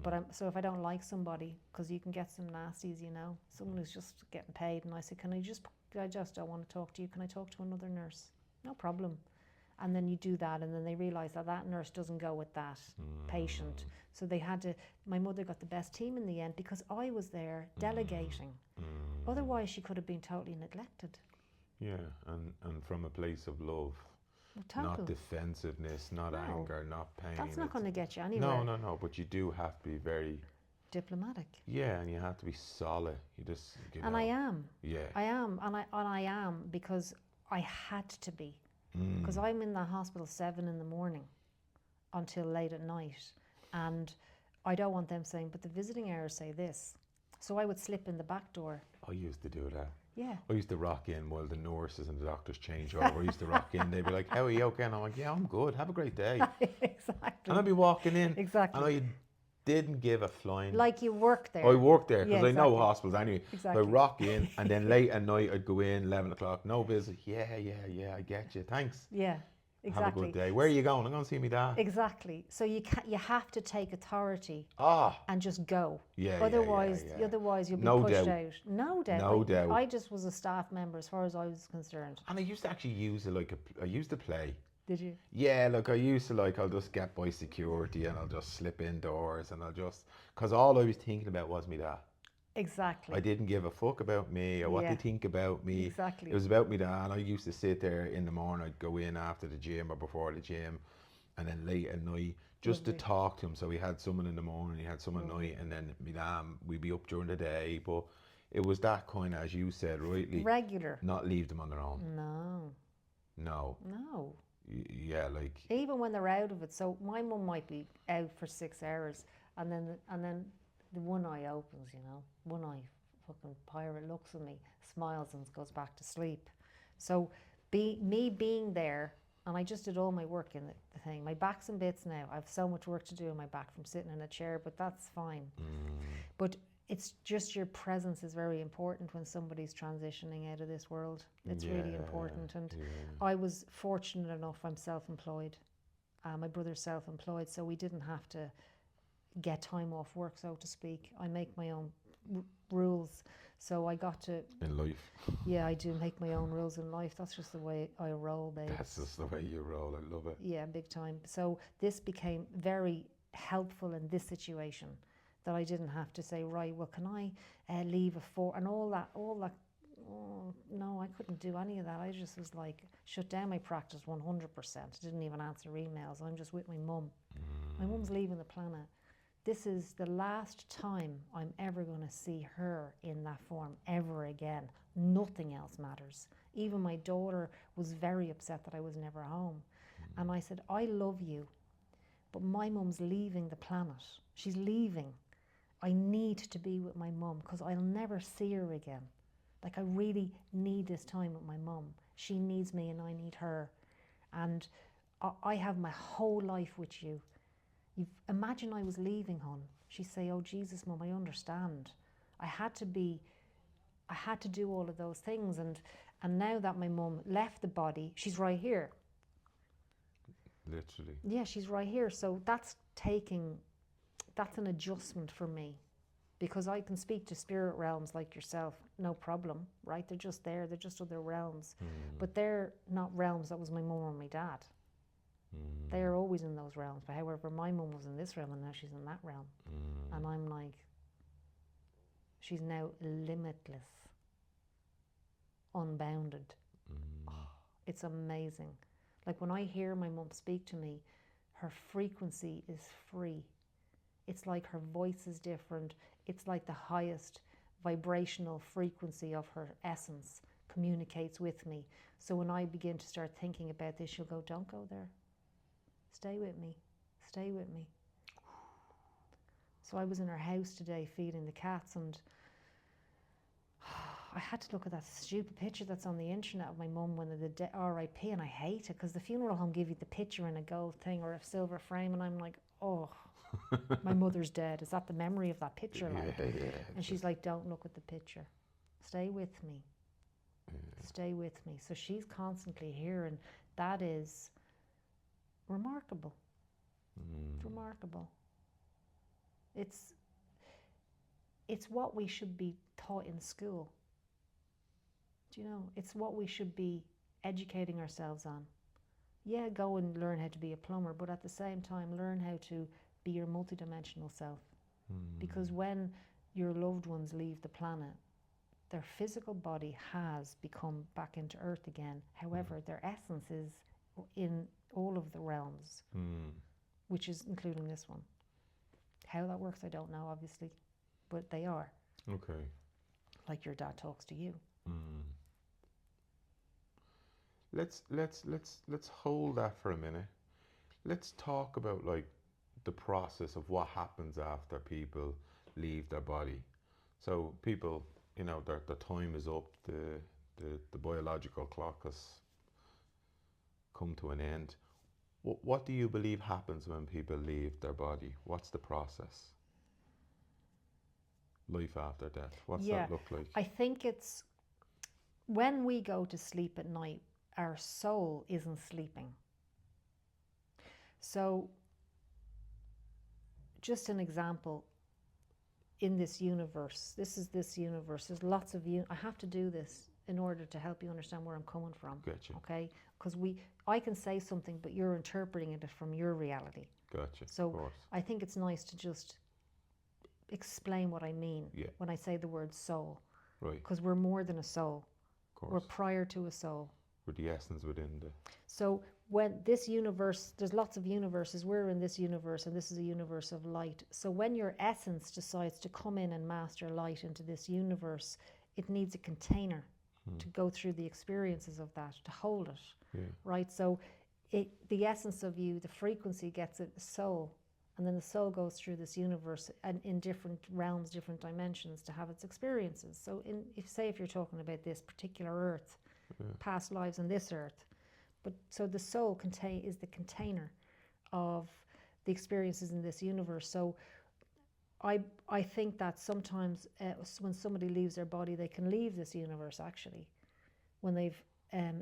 But so if I don't like somebody, because you can get some nasties, you know, someone who's just getting paid, and I said, I just don't want to talk to you. Can I talk to another nurse? No problem. And then you do that, and then they realise that nurse doesn't go with that patient. So they had to, my mother got the best team in the end, because I was there delegating. Otherwise she could have been totally neglected. Yeah, and from a place of love. Not defensiveness, not anger, not pain. That's not going to get you anywhere. No, but you do have to be very... diplomatic. Yeah, and you have to be solid. You just... I am. Yeah. I am, and I am, because I had to be. Because I'm in the hospital 7 in the morning until late at night, and I don't want them saying, but the visiting hours say this. So I would slip in the back door. I used to do that. Yeah. I used to rock in while the nurses and the doctors change over. I used to rock in. They'd be like, how are you okay? And I'm like, yeah, I'm good. Have a great day. Exactly. And I'd be walking in. Exactly. And I didn't give a flying... Like you worked there. I worked there, because yeah, exactly. I know hospitals anyway. Exactly. So I rock in, and then late at night I'd go in, 11 o'clock, no visit. Yeah, I get you. Thanks. Yeah. Exactly. Have a good day. Where are you going? I'm going to see me dad. Exactly. So you have to take authority and just go. Yeah. Otherwise you'll be pushed out. No doubt. No doubt. I just was a staff member as far as I was concerned. And I used to actually use it I used to play. Did you? Yeah, I used to I'll just get by security, and I'll just slip indoors, and because all I was thinking about was me dad. Exactly. I didn't give a fuck about me or what they think about me. Exactly. It was about me dad. I used to sit there in the morning. I'd go in after the gym or before the gym, and then late at night just to Lovely. talk to him. So he had someone in the morning, he had someone at night, and then we'd be up during the day. But it was that kind of, as you said rightly, Regular. not leave them on their own. No. No. No. Yeah, like Even when they're out of it. So my mum might be out for 6 hours, and then the one eye opens, you know. One eye fucking pirate looks at me, smiles, and goes back to sleep. So me being there, and I just did all my work in the thing. My back's in bits now. I have so much work to do in my back from sitting in a chair, but that's fine. But it's just your presence is very important when somebody's transitioning out of this world. It's really important. And I was fortunate enough, I'm self-employed. My brother's self-employed, so we didn't have to get time off work, so to speak. I make my own rules. So I got to... In life. Yeah, I do make my own rules in life. That's just the way I roll, babe. That's just the way you roll. I love it. Yeah, big time. So this became very helpful in this situation, that I didn't have to say, right, well, can I leave at 4 and all that. Oh, no, I couldn't do any of that. I just was like, shut down my practice 100%. Didn't even answer emails. I'm just with my mum. My mum's leaving the planet. This is the last time I'm ever going to see her in that form ever again. Nothing else matters. Even my daughter was very upset that I was never home. And I said, I love you, but my mum's leaving the planet. She's leaving. I need to be with my mum because I'll never see her again. Like, I really need this time with my mum. She needs me and I need her. And I have my whole life with you. Imagine I was leaving, hon. She'd say, oh, Jesus, Mum, I understand. I had to do all of those things. And now that my mum left the body, she's right here. Literally. Yeah, she's right here. So that's an adjustment for me, because I can speak to spirit realms like yourself, no problem, right? They're just there. They're just other realms. But they're not realms that was my mum or my dad. They are always in those realms. But however, my mum was in this realm and now she's in that realm. And I'm like, she's now limitless, unbounded. Oh, it's amazing. Like, when I hear my mum speak to me, her frequency is free. It's like her voice is different. It's like the highest vibrational frequency of her essence communicates with me. So when I begin to start thinking about this, she'll go, don't go there. Stay with me. Stay with me. So I was in her house today feeding the cats, and I had to look at that stupid picture that's on the internet of my mum when the RIP, and I hate it because the funeral home give you the picture in a gold thing or a silver frame, and I'm like, oh, my mother's dead. Is that the memory of that picture? Yeah. And she's like, don't look at the picture. Stay with me. Stay with me. So she's constantly here, and that is remarkable. It's remarkable. It's what we should be taught in school. Do you know? It's what we should be educating ourselves on. Yeah, go and learn how to be a plumber, but at the same time, learn how to be your multidimensional self. Because when your loved ones leave the planet, their physical body has become back into earth again. However, their essence is in all of the realms, which is including this one. How that works, I don't know, obviously, but they are. Okay. Like your dad talks to you. Let's hold that for a minute. Let's talk about, like, the process of what happens after people leave their body. So people, you know, their time is up. The biological clock has come to an end. What do you believe happens when people leave their body? What's the process? Life after death. What's that look like? I think it's when we go to sleep at night, our soul isn't sleeping. So, just an example, in this universe, this universe, there's lots of I have to do this in order to help you understand where I'm coming from. Gotcha. Okay? Because I can say something, but you're interpreting it from your reality. Gotcha. So I think it's nice to just explain what I mean when I say the word soul. Right. Because we're more than a soul. Of course. We're prior to a soul. We're the essence within the... So when this universe, there's lots of universes, we're in this universe, and this is a universe of light. So when your essence decides to come in and master light into this universe, it needs a container to go through the experiences of that, to hold it, right? So the essence of you, the frequency gets a soul, and then the soul goes through this universe and in different realms, different dimensions to have its experiences. So if you're talking about this particular earth, past lives on this earth, but so the soul is the container of the experiences in this universe. So I think that sometimes when somebody leaves their body, they can leave this universe actually, when they've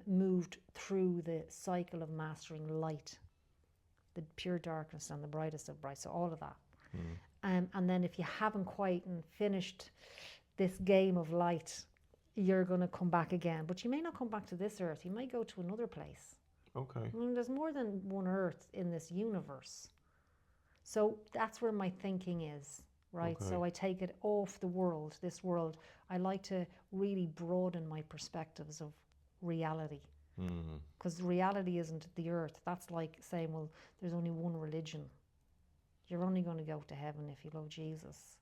moved through the cycle of mastering light, the pure darkness and the brightest of bright, so all of that. And then if you haven't quite finished this game of light, you're going to come back again. But you may not come back to this earth. You might go to another place. Okay. I mean, there's more than one earth in this universe. So that's where my thinking is, right? Okay. So I take it off this world. I like to really broaden my perspectives of reality. Because reality isn't the earth. That's like saying, well, there's only one religion. You're only going to go to heaven if you love Jesus.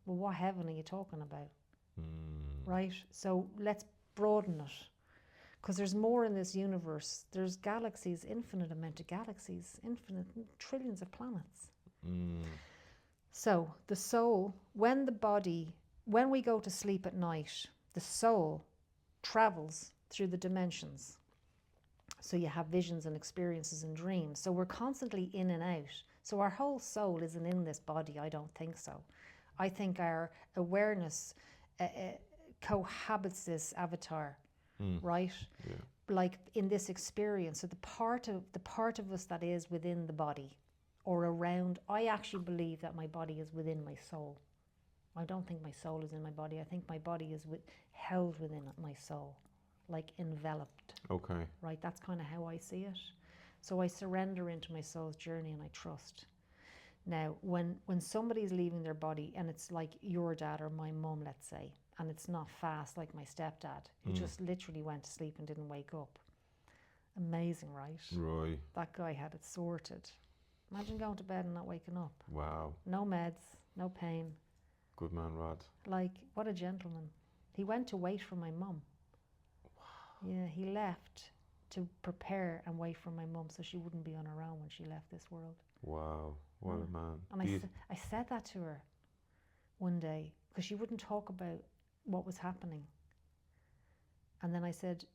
Well, what heaven are you talking about? Right? So let's broaden it. Because there's more in this universe. There's galaxies, infinite amount of galaxies, infinite trillions of planets. So the soul, when we go to sleep at night, the soul travels through the dimensions. So you have visions and experiences and dreams. So we're constantly in and out. So our whole soul isn't in this body. I don't think so. I think our awareness cohabits this avatar, right? Yeah. Like in this experience. So the part of us that is within the body or around, I actually believe that my body is within my soul. I don't think my soul is in my body. I think my body is held within my soul, like enveloped. Okay. Right? That's kind of how I see it. So I surrender into my soul's journey and I trust. Now, when somebody's leaving their body, and it's like your dad or my mum, let's say, and it's not fast like my stepdad, who just literally went to sleep and didn't wake up. Amazing, right? Right. That guy had it sorted. Imagine going to bed and not waking up. Wow. No meds, no pain. Good man, Rod. Like, what a gentleman. He went to wait for my mum. Wow. Yeah, he left to prepare and wait for my mum so she wouldn't be on her own when she left this world. Wow. What a man. And I said that to her one day because she wouldn't talk about what was happening. And then I said,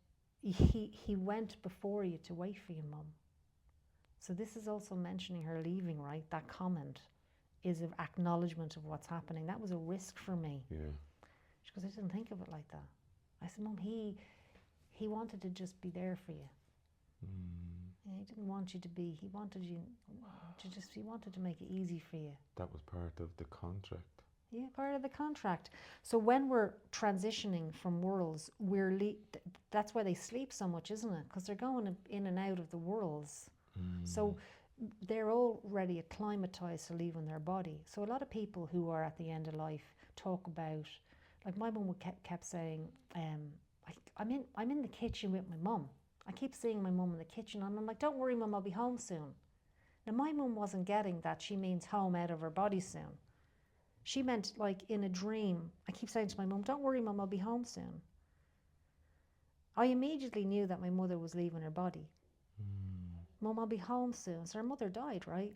he went before you to wait for you, Mum. So this is also mentioning her leaving, right? That comment is an acknowledgement of what's happening. That was a risk for me. Yeah. She goes, I didn't think of it like that. I said, Mum, he wanted to just be there for you. Yeah, he didn't want you to be, he wanted you he wanted to make it easy for you. That was part of the contract. Yeah, part of the contract. So when we're transitioning from worlds, that's why they sleep so much, isn't it? Because they're going in and out of the worlds. So they're already acclimatized to leaving their body. So a lot of people who are at the end of life talk about, like my mum kept saying, I'm in the kitchen with my mum. I keep seeing my mum in the kitchen, and I'm like, don't worry, Mum, I'll be home soon. Now, my mum wasn't getting that she means home out of her body soon. She meant like in a dream. I keep saying to my mum, don't worry, Mum, I'll be home soon. I immediately knew that my mother was leaving her body. Mum, I'll be home soon. So her mother died, right?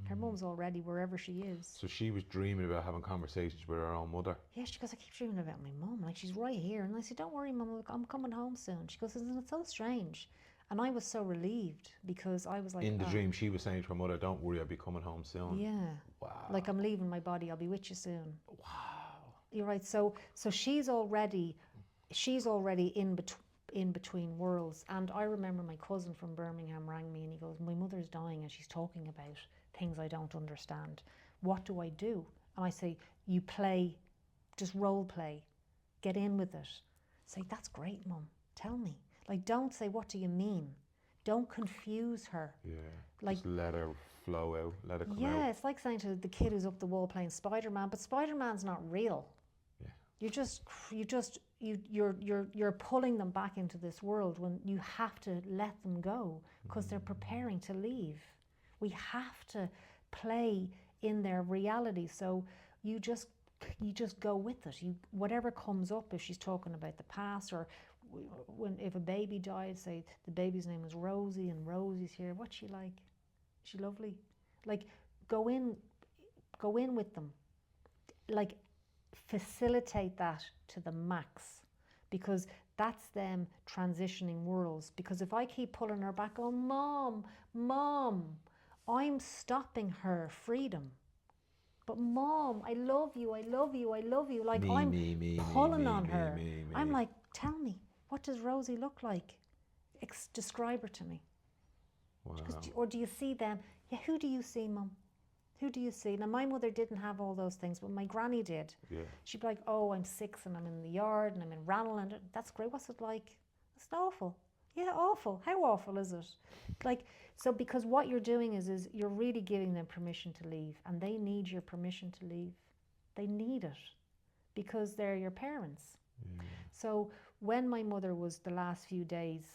Her mum's already wherever she is. So she was dreaming about having conversations with her own mother. Yeah, she goes, I keep dreaming about my mum. Like, she's right here. And I said, don't worry, Mum, I'm coming home soon. She goes, isn't it so strange? And I was so relieved because I was like... In the dream, she was saying to her mother, don't worry, I'll be coming home soon. Yeah. Wow. Like, I'm leaving my body. I'll be with you soon. Wow. You're right. So she's already in between worlds. And I remember my cousin from Birmingham rang me and he goes, my mother's dying and she's talking about things I don't understand. What do I do? And I say, you play, just role play, get in with it. Say, that's great, Mum, tell me. Like, don't say, what do you mean? Don't confuse her. Yeah, like, just let her flow out, let it come out. Yeah, it's like saying to the kid who's up the wall playing Spider-Man, but Spider-Man's not real. Yeah. You're pulling them back into this world when you have to let them go because they're preparing to leave. We have to play in their reality. So you just go with it. Whatever comes up, if she's talking about the past, or if a baby died, say the baby's name was Rosie and Rosie's here. What's she like? Is she lovely? Like, go in with them. Like, facilitate that to the max, because that's them transitioning worlds. Because if I keep pulling her back, oh, mom, I'm stopping her freedom. But mom, I love you. Like, I'm pulling on her. I'm like, tell me, what does Rosie look like? Describe her to me. Wow. Or do you see them? Yeah, who do you see, mum? Who do you see? Now, my mother didn't have all those things, but my granny did. Yeah. She'd be like, oh, I'm 6 and I'm in the yard and I'm in Ranelagh, and that's great. What's it like? It's awful. Yeah, awful. How awful is it? Like, so because what you're doing is you're really giving them permission to leave, and they need your permission to leave. They need it because they're your parents. Mm. So when my mother was the last few days,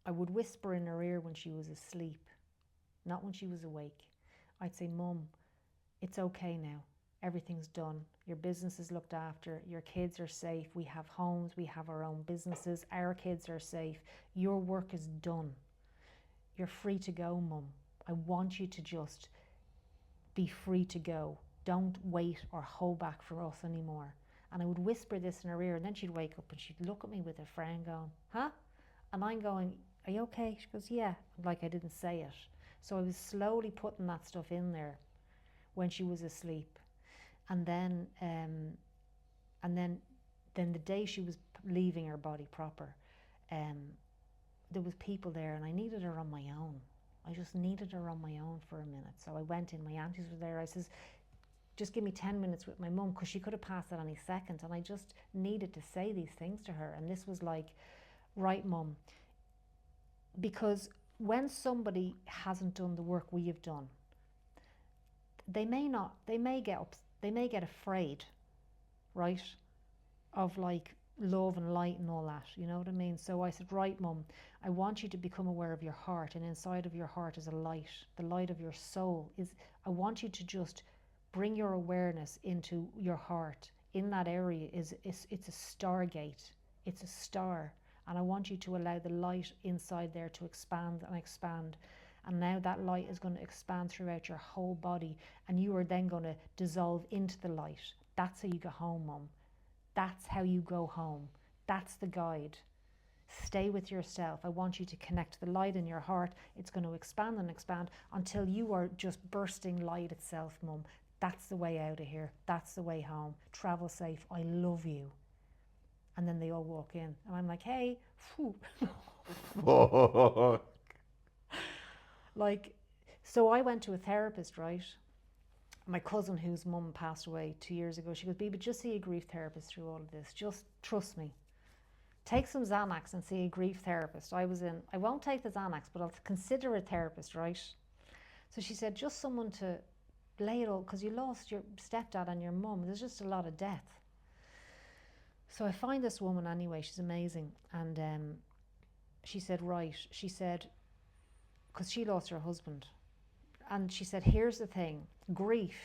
I would whisper in her ear when she was asleep, not when she was awake. I'd say, Mum, it's okay now. Everything's done. Your business is looked after. Your kids are safe. We have homes. We have our own businesses. Our kids are safe. Your work is done. You're free to go, Mum. I want you to just be free to go. Don't wait or hold back for us anymore. And I would whisper this in her ear, and then she'd wake up and she'd look at me with a frown going, huh? And I'm going, are you okay? She goes, yeah, like I didn't say it. So I was slowly putting that stuff in there when she was asleep. And then the day she was leaving her body proper, there was people there, and I needed her on my own. I just needed her on my own for a minute. So I went in, my aunties were there. I says, just give me 10 minutes with my mum, because she could have passed at any second. And I just needed to say these things to her. And this was like, right, Mum, because when somebody hasn't done the work we have done, they may get afraid, right, of like love and light and all that, you know what I mean? So I said, right, Mum, I want you to become aware of your heart, and inside of your heart is a light. The light of your soul is, I want you to just bring your awareness into your heart. In that area it's a stargate, it's a star. And I want you to allow the light inside there to expand and expand. And now that light is going to expand throughout your whole body, and you are then going to dissolve into the light. That's how you go home, Mum. That's how you go home. That's the guide. Stay with yourself. I want you to connect the light in your heart. It's going to expand and expand until you are just bursting light itself, Mum. That's the way out of here. That's the way home. Travel safe. I love you. And then they all walk in, and I'm like, hey, phew. Like, so I went to a therapist, right? My cousin, whose mum passed away 2 years ago, she goes, Biba, just see a grief therapist through all of this. Just trust me. Take some Xanax and see a grief therapist. I won't take the Xanax, but I'll consider a therapist, right? So she said, just someone to lay it all, because you lost your stepdad and your mum. There's just a lot of death. So I find this woman anyway, she's amazing. And she said, because she lost her husband. And she said, here's the thing, grief,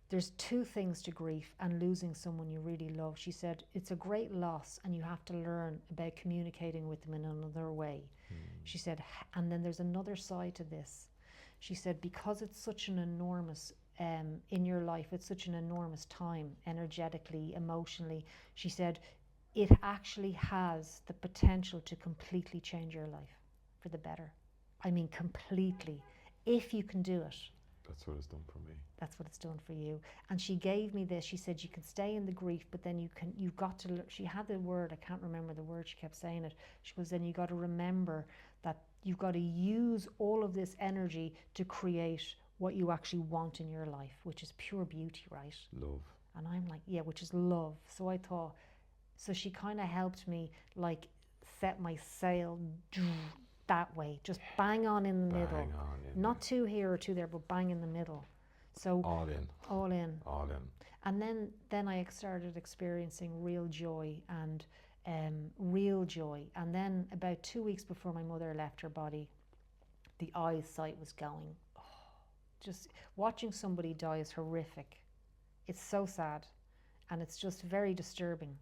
there's 2 things to grief and losing someone you really love. She said, it's a great loss, and you have to learn about communicating with them in another way. She said, and then there's another side to this. She said, because it's such an enormous in your life, it's such an enormous time, energetically, emotionally. She said, it actually has the potential to completely change your life for the better. I mean, completely, if you can do it. That's what it's done for me. That's what it's done for you. And she gave me this. She said, you can stay in the grief, but then you've got to, she had the word, I can't remember the word, she kept saying it. She goes, then you got to remember that you've got to use all of this energy to create what you actually want in your life, which is pure beauty, right? Love. And I'm like, yeah, which is love. So I thought, so she kind of helped me like set my sail that way, just bang on in the middle. Not 2 here or 2 there, but bang in the middle. So all in. All in. All in. And then I started experiencing real joy and real joy. And then about 2 weeks before my mother left her body, the eyesight was going. Oh, just watching somebody die is horrific. It's so sad, and it's just very disturbing.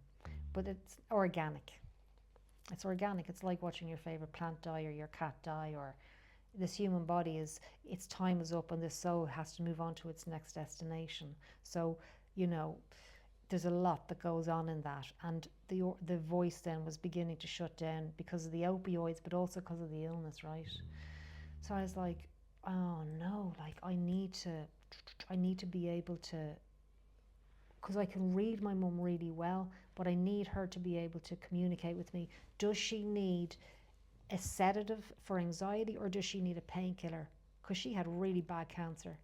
But it's organic. It's organic. It's like watching your favorite plant die or your cat die, or this human body is, its time is up and this soul has to move on to its next destination. So, you know, there's a lot that goes on in that. And the voice then was beginning to shut down because of the opioids, but also because of the illness, right? So I was like, oh no, like I need to be able to, because I can read my mum really well, but I need her to be able to communicate with me. Does she need a sedative for anxiety, or does she need a painkiller? Because she had really bad cancer,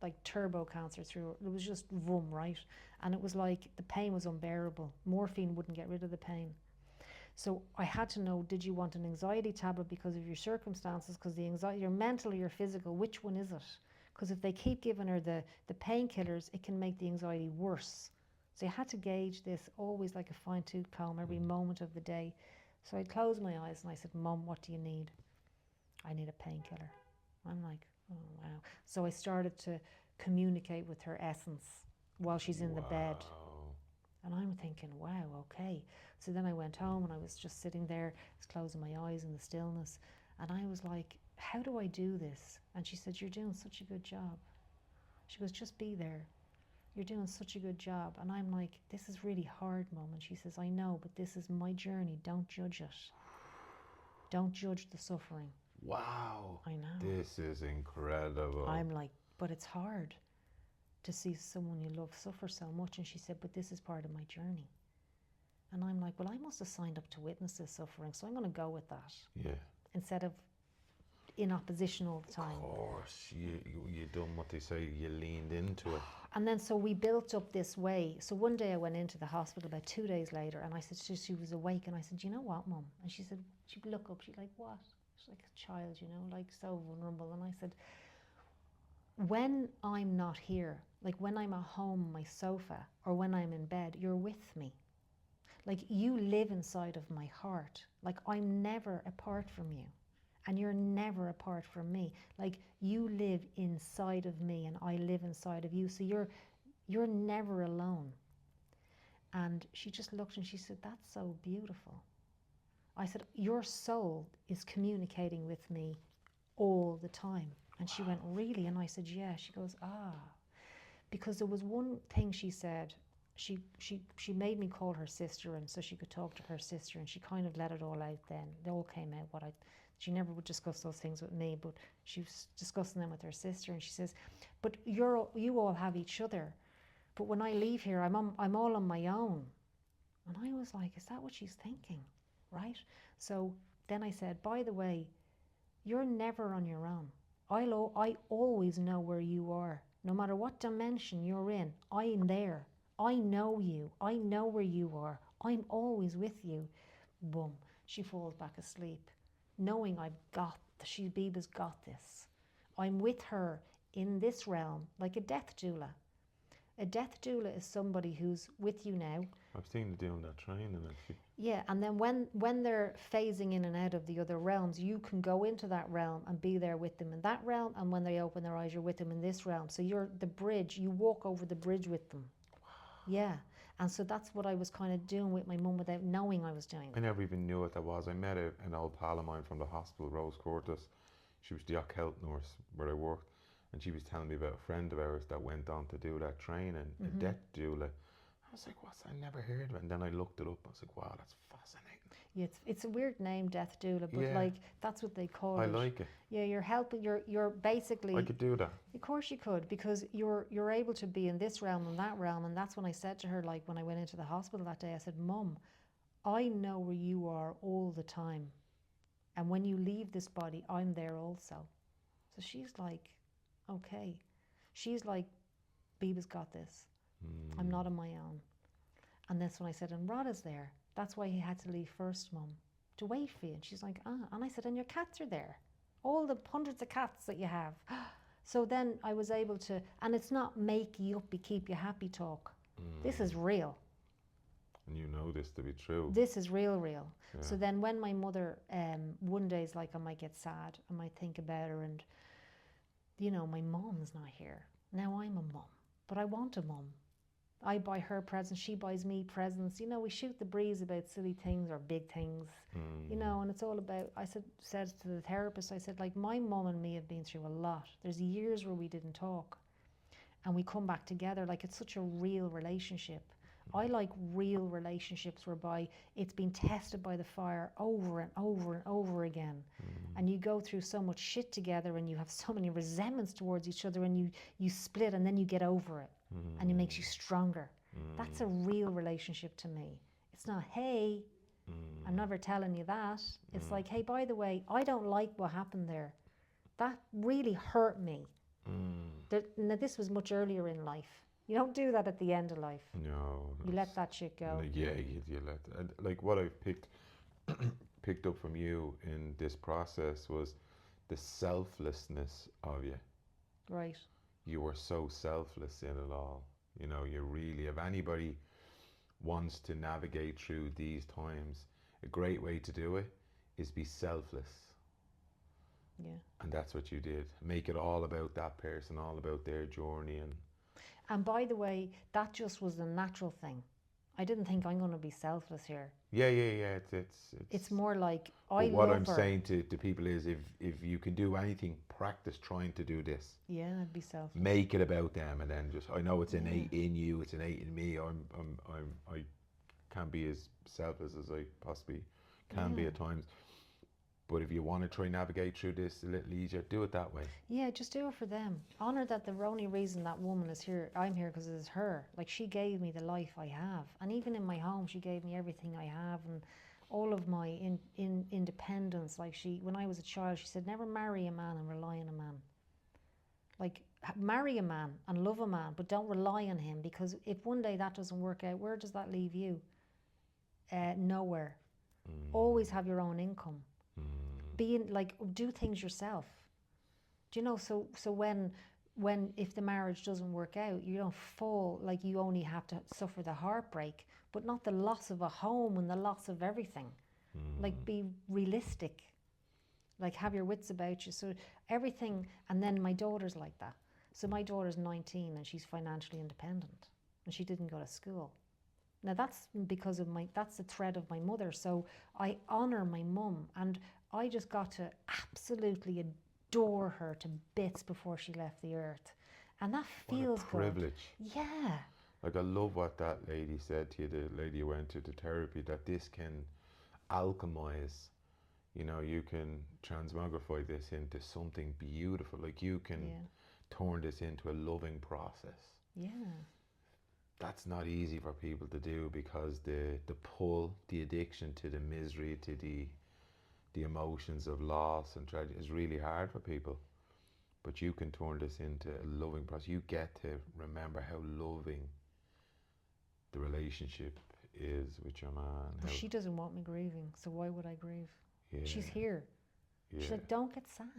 like turbo cancer through her. It was just vroom, right? And it was like the pain was unbearable. Morphine wouldn't get rid of the pain. So I had to know, did you want an anxiety tablet because of your circumstances, because the anxiety, your mental or your physical, which one is it? Because if they keep giving her the painkillers, it can make the anxiety worse. So you had to gauge this always like a fine-tooth comb every moment of the day. So I closed my eyes and I said, Mum, what do you need? I need a painkiller. I'm like, oh wow. So I started to communicate with her essence while she's in the bed. And I'm thinking, wow, okay. So then I went home and I was just sitting there, just closing my eyes in the stillness. And I was like, how do I do this? And she said, you're doing such a good job. She goes, just be there. You're doing such a good job. And I'm like, this is really hard, Mum. And she says, I know, but this is my journey. Don't judge it. Don't judge the suffering. Wow. I know. This is incredible. I'm like, but it's hard to see someone you love suffer so much. And she said, but this is part of my journey. And I'm like, well, I must have signed up to witness this suffering, so I'm going to go with that. Yeah. Instead of in opposition all the time. Of course, you done what they say, you leaned into it. And then so we built up this way. So one day I went into the hospital about 2 days later, and I said, she was awake, and I said, you know what, Mum? And she said, she'd look up, she'd like, what? She's like a child, you know, like so vulnerable. And I said, when I'm not here, like when I'm at home on my sofa or when I'm in bed, you're with me. Like you live inside of my heart. Like I'm never apart from you. And you're never apart from me. Like you live inside of me and I live inside of you. So you're never alone. And she just looked and she said, that's so beautiful. I said, your soul is communicating with me all the time. And she went, really? And I said, yeah. She goes, because there was one thing she said. She made me call her sister, and so she could talk to her sister, and she kind of let it all out then. It all came out she never would discuss those things with me, but she was discussing them with her sister, and she says, but you all have each other. But when I leave here, I'm all on my own. And I was like, is that what she's thinking? Right? So then I said, by the way, you're never on your own. I always know where you are. No matter what dimension you're in, I'm there. I know you. I know where you are. I'm always with you. Boom. She falls back asleep, knowing Biba's got this. I'm with her in this realm, like a death doula. A death doula is somebody who's with you now. I've seen her doing that training actually. Yeah, and then when they're phasing in and out of the other realms, you can go into that realm and be there with them in that realm, and when they open their eyes, you're with them in this realm. So you're the bridge, you walk over the bridge with them. Yeah, and so that's what I was kind of doing with my mum without knowing I was doing. I never even knew what that was. I met an old pal of mine from the hospital, Rose Curtis. She was the Ock health nurse where I worked, and she was telling me about a friend of ours that went on to do that training, a death doula. I was like, what's that? I never heard of it. And then I looked it up. I was like, wow, that's fascinating. Yeah, it's a weird name, death doula, but Yeah. like that's what they call it. I like it. Yeah, you're helping. You're basically. I could do that. Of course you could, because you're able to be in this realm and that realm, and that's when I said to her, like when I went into the hospital that day, I said, Mum, I know where you are all the time, and when you leave this body, I'm there also. So she's like, okay. She's like, Biba's got this. I'm not on my own. And that's when I said, and Rod is there. That's why he had to leave first, Mum, to wait for you. And she's like, And I said, and your cats are there. All the hundreds of cats that you have. So then I was able to, and it's not make you up, keep you happy talk. This is real. And you know this to be true. This is real. Yeah. So then when my mother, one day is like, I might get sad, I might think about her, and you know, my mom's not here. Now I'm a mum, but I want a mum. I buy her presents, she buys me presents. You know, we shoot the breeze about silly things or big things, you know, and it's all about, I said to the therapist, I said, like, my mum and me have been through a lot. There's years where we didn't talk and we come back together. Like, it's such a real relationship. I like real relationships whereby it's been tested by the fire over and over and over again. And you go through so much shit together and you have so many resentments towards each other, and you split and then you get over it and it makes you stronger. That's a real relationship to me. It's not, hey, I'm never telling you that. It's like, hey, by the way, I don't like what happened there. That really hurt me. Now, this was much earlier in life. You don't do that at the end of life. No. You let that shit go. Yeah, you let that. Like, what I've picked up from you in this process was the selflessness of you. Right. You were so selfless in it all. You know, you really, if anybody wants to navigate through these times, a great way to do it is be selfless. Yeah. And that's what you did. Make it all about that person, all about their journey. And by the way, that just was a natural thing. I didn't think I'm going to be selfless here. Yeah. It's more like, what I'm saying to people is, if you can do anything, practice trying to do this. Yeah, I'd be selfless. Make it about them, and then just, I know it's innate in you, it's innate in me. I can be as selfless as I possibly can be at times. But if you want to try and navigate through this a little easier, do it that way. Yeah, just do it for them. Honor that the only reason that woman is here, I'm here because it's her. Like, she gave me the life I have. And even in my home, she gave me everything I have and all of my independence. Like, when I was a child, she said, never marry a man and rely on a man. Like, marry a man and love a man, but don't rely on him, because if one day that doesn't work out, where does that leave you? Nowhere. Always have your own income. Do things yourself. Do you know? So when if the marriage doesn't work out, you don't fall, like, you only have to suffer the heartbreak, but not the loss of a home and the loss of everything. Like, be realistic. Like, have your wits about you. So everything, and then my daughter's like that. So my daughter's 19 and she's financially independent, and she didn't go to school. Now that's because of that's the thread of my mother. So I honor my mum, and I just got to absolutely adore her to bits before she left the earth. And that feels good. What a privilege. Good. Yeah. Like, I love what that lady said to you, the lady who went to the therapy, that this can alchemize. You know, you can transmogrify this into something beautiful. Like, you can turn this into a loving process. Yeah. That's not easy for people to do, because the pull, the addiction to the misery, to the emotions of loss and tragedy is really hard for people. But you can turn this into a loving process. You get to remember how loving the relationship is with your man. But she doesn't want me grieving, so why would I grieve? Yeah. She's here. Yeah. She's like, don't get sad.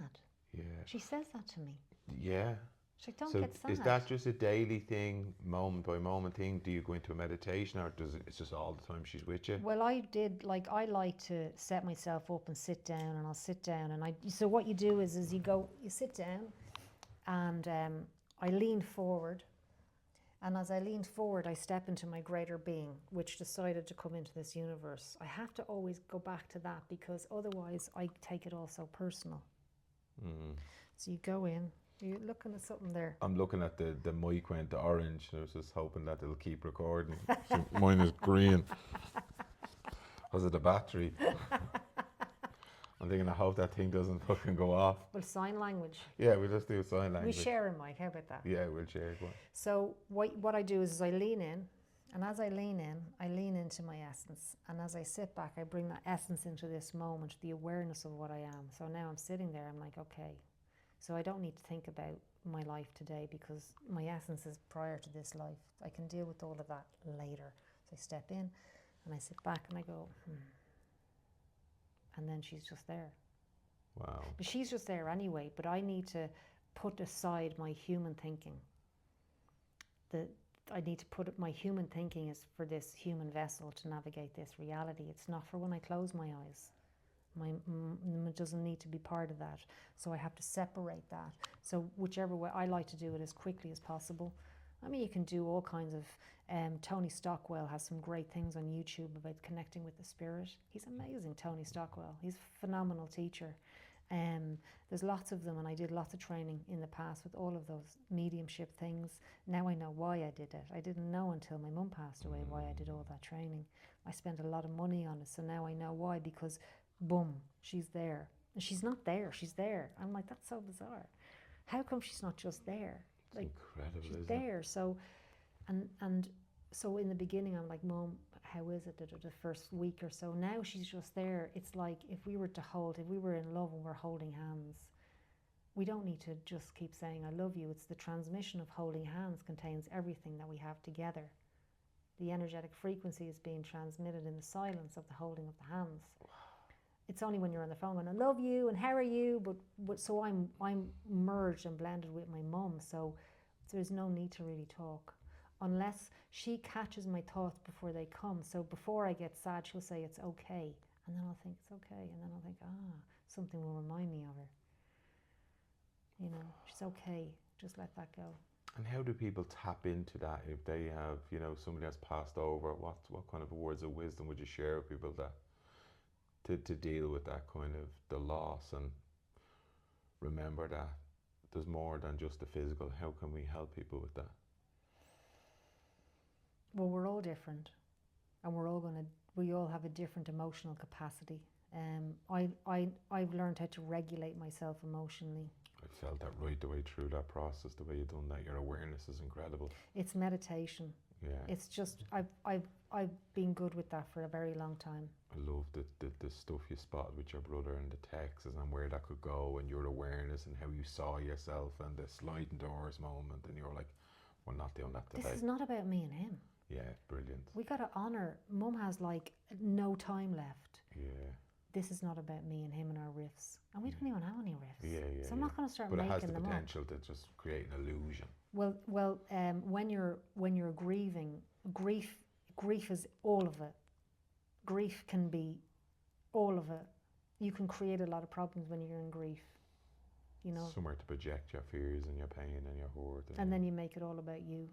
Yeah. She says that to me. Yeah. She's like, don't get sad. Is that just a daily thing, moment by moment thing? Do you go into a meditation, or it's just all the time she's with you? Well, I like to set myself up and sit down, and I'll sit down, and so what you do is you sit down, and I lean forward, and as I lean forward, I step into my greater being, which decided to come into this universe. I have to always go back to that, because otherwise I take it all so personal. So you go in. You're looking at something there. I'm looking at the mic went orange. I was just hoping that it'll keep recording. So mine is green. Was it the battery? I'm thinking, I hope that thing doesn't fucking go off. Well, sign language. Yeah, we'll just do sign language. We share a mic. How about that? Yeah, we'll share one. So what I do is I lean in, and as I lean in, I lean into my essence. And as I sit back, I bring that essence into this moment, the awareness of what I am. So now I'm sitting there, I'm like, okay. So I don't need to think about my life today, because my essence is prior to this life. I can deal with all of that later. So I step in and I sit back and I go, And then she's just there. Wow. But she's just there anyway, but I need to put aside my human thinking. I need to put my human thinking is for this human vessel to navigate this reality. It's not for when I close my eyes. It doesn't need to be part of that. So I have to separate that. So whichever way, I like to do it as quickly as possible. I mean, you can do all kinds of, Tony Stockwell has some great things on YouTube about connecting with the spirit. He's amazing, Tony Stockwell. He's a phenomenal teacher. There's lots of them, and I did lots of training in the past with all of those mediumship things. Now I know why I did it. I didn't know until my mum passed away why I did all that training. I spent a lot of money on it, so now I know why, because boom, she's there. And she's not there, she's there. I'm like, that's so bizarre. How come she's not just there? It's like, incredible, she's isn't there. it? So, and so in the beginning, I'm like, Mum, how is it? The first week or so. Now she's just there. It's like if we were in love and we're holding hands, we don't need to just keep saying, I love you. It's the transmission of holding hands contains everything that we have together. The energetic frequency is being transmitted in the silence of the holding of the hands. It's only when you're on the phone going, I love you and how are you? But so I'm merged and blended with my mum. So there's no need to really talk. Unless she catches my thoughts before they come. So before I get sad, she'll say it's okay. And then I'll think it's okay. And then I'll think, something will remind me of her. You know, she's okay. Just let that go. And how do people tap into that if they have, somebody has passed over? What kind of words of wisdom would you share with people that to deal with that kind of the loss and remember that there's more than just the physical? How can we help people with that? Well, we're all different, and we all have a different emotional capacity. I've learned how to regulate myself emotionally. I felt that right the way through that process, the way you've done that. Your awareness is incredible. It's meditation. Yeah. It's just I've been good with that for a very long time. I love the stuff you spotted with your brother and the texts and where that could go and your awareness and how you saw yourself and the sliding doors moment, and you were like, we're not doing that today. This is not about me and him. Yeah, brilliant. We got to honour, Mum has like no time left. Yeah. This is not about me and him and our riffs. And we don't even have any riffs. Yeah. So I'm not going to start making them up. But it has the potential to just create an illusion. Well, when you're grieving, grief is all of it. Grief can be all of it. You can create a lot of problems when you're in grief. Somewhere to project your fears and your pain and your hurt. And then you make it all about you.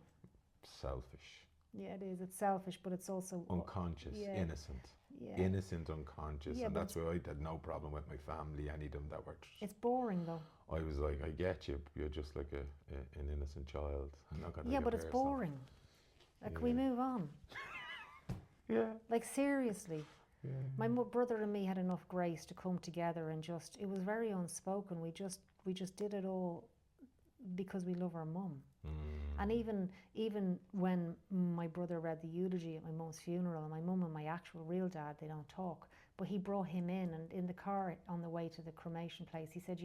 Selfish. Yeah, it is. It's selfish, but it's also unconscious, innocent. Yeah. Innocent, unconscious. Yeah, and that's why I had no problem with my family, any of them that were... It's boring though. I was like, I get you. You're just like an innocent child. I'm not gonna but it's boring. Like, can we move on? Yeah. Like, seriously. Yeah. My brother and me had enough grace to come together and it was very unspoken. We just did it all because we love our mum. And even when my brother read the eulogy at my mum's funeral, and my mum and my actual real dad, they don't talk, but he brought him in, and in the car on the way to the cremation place, he said,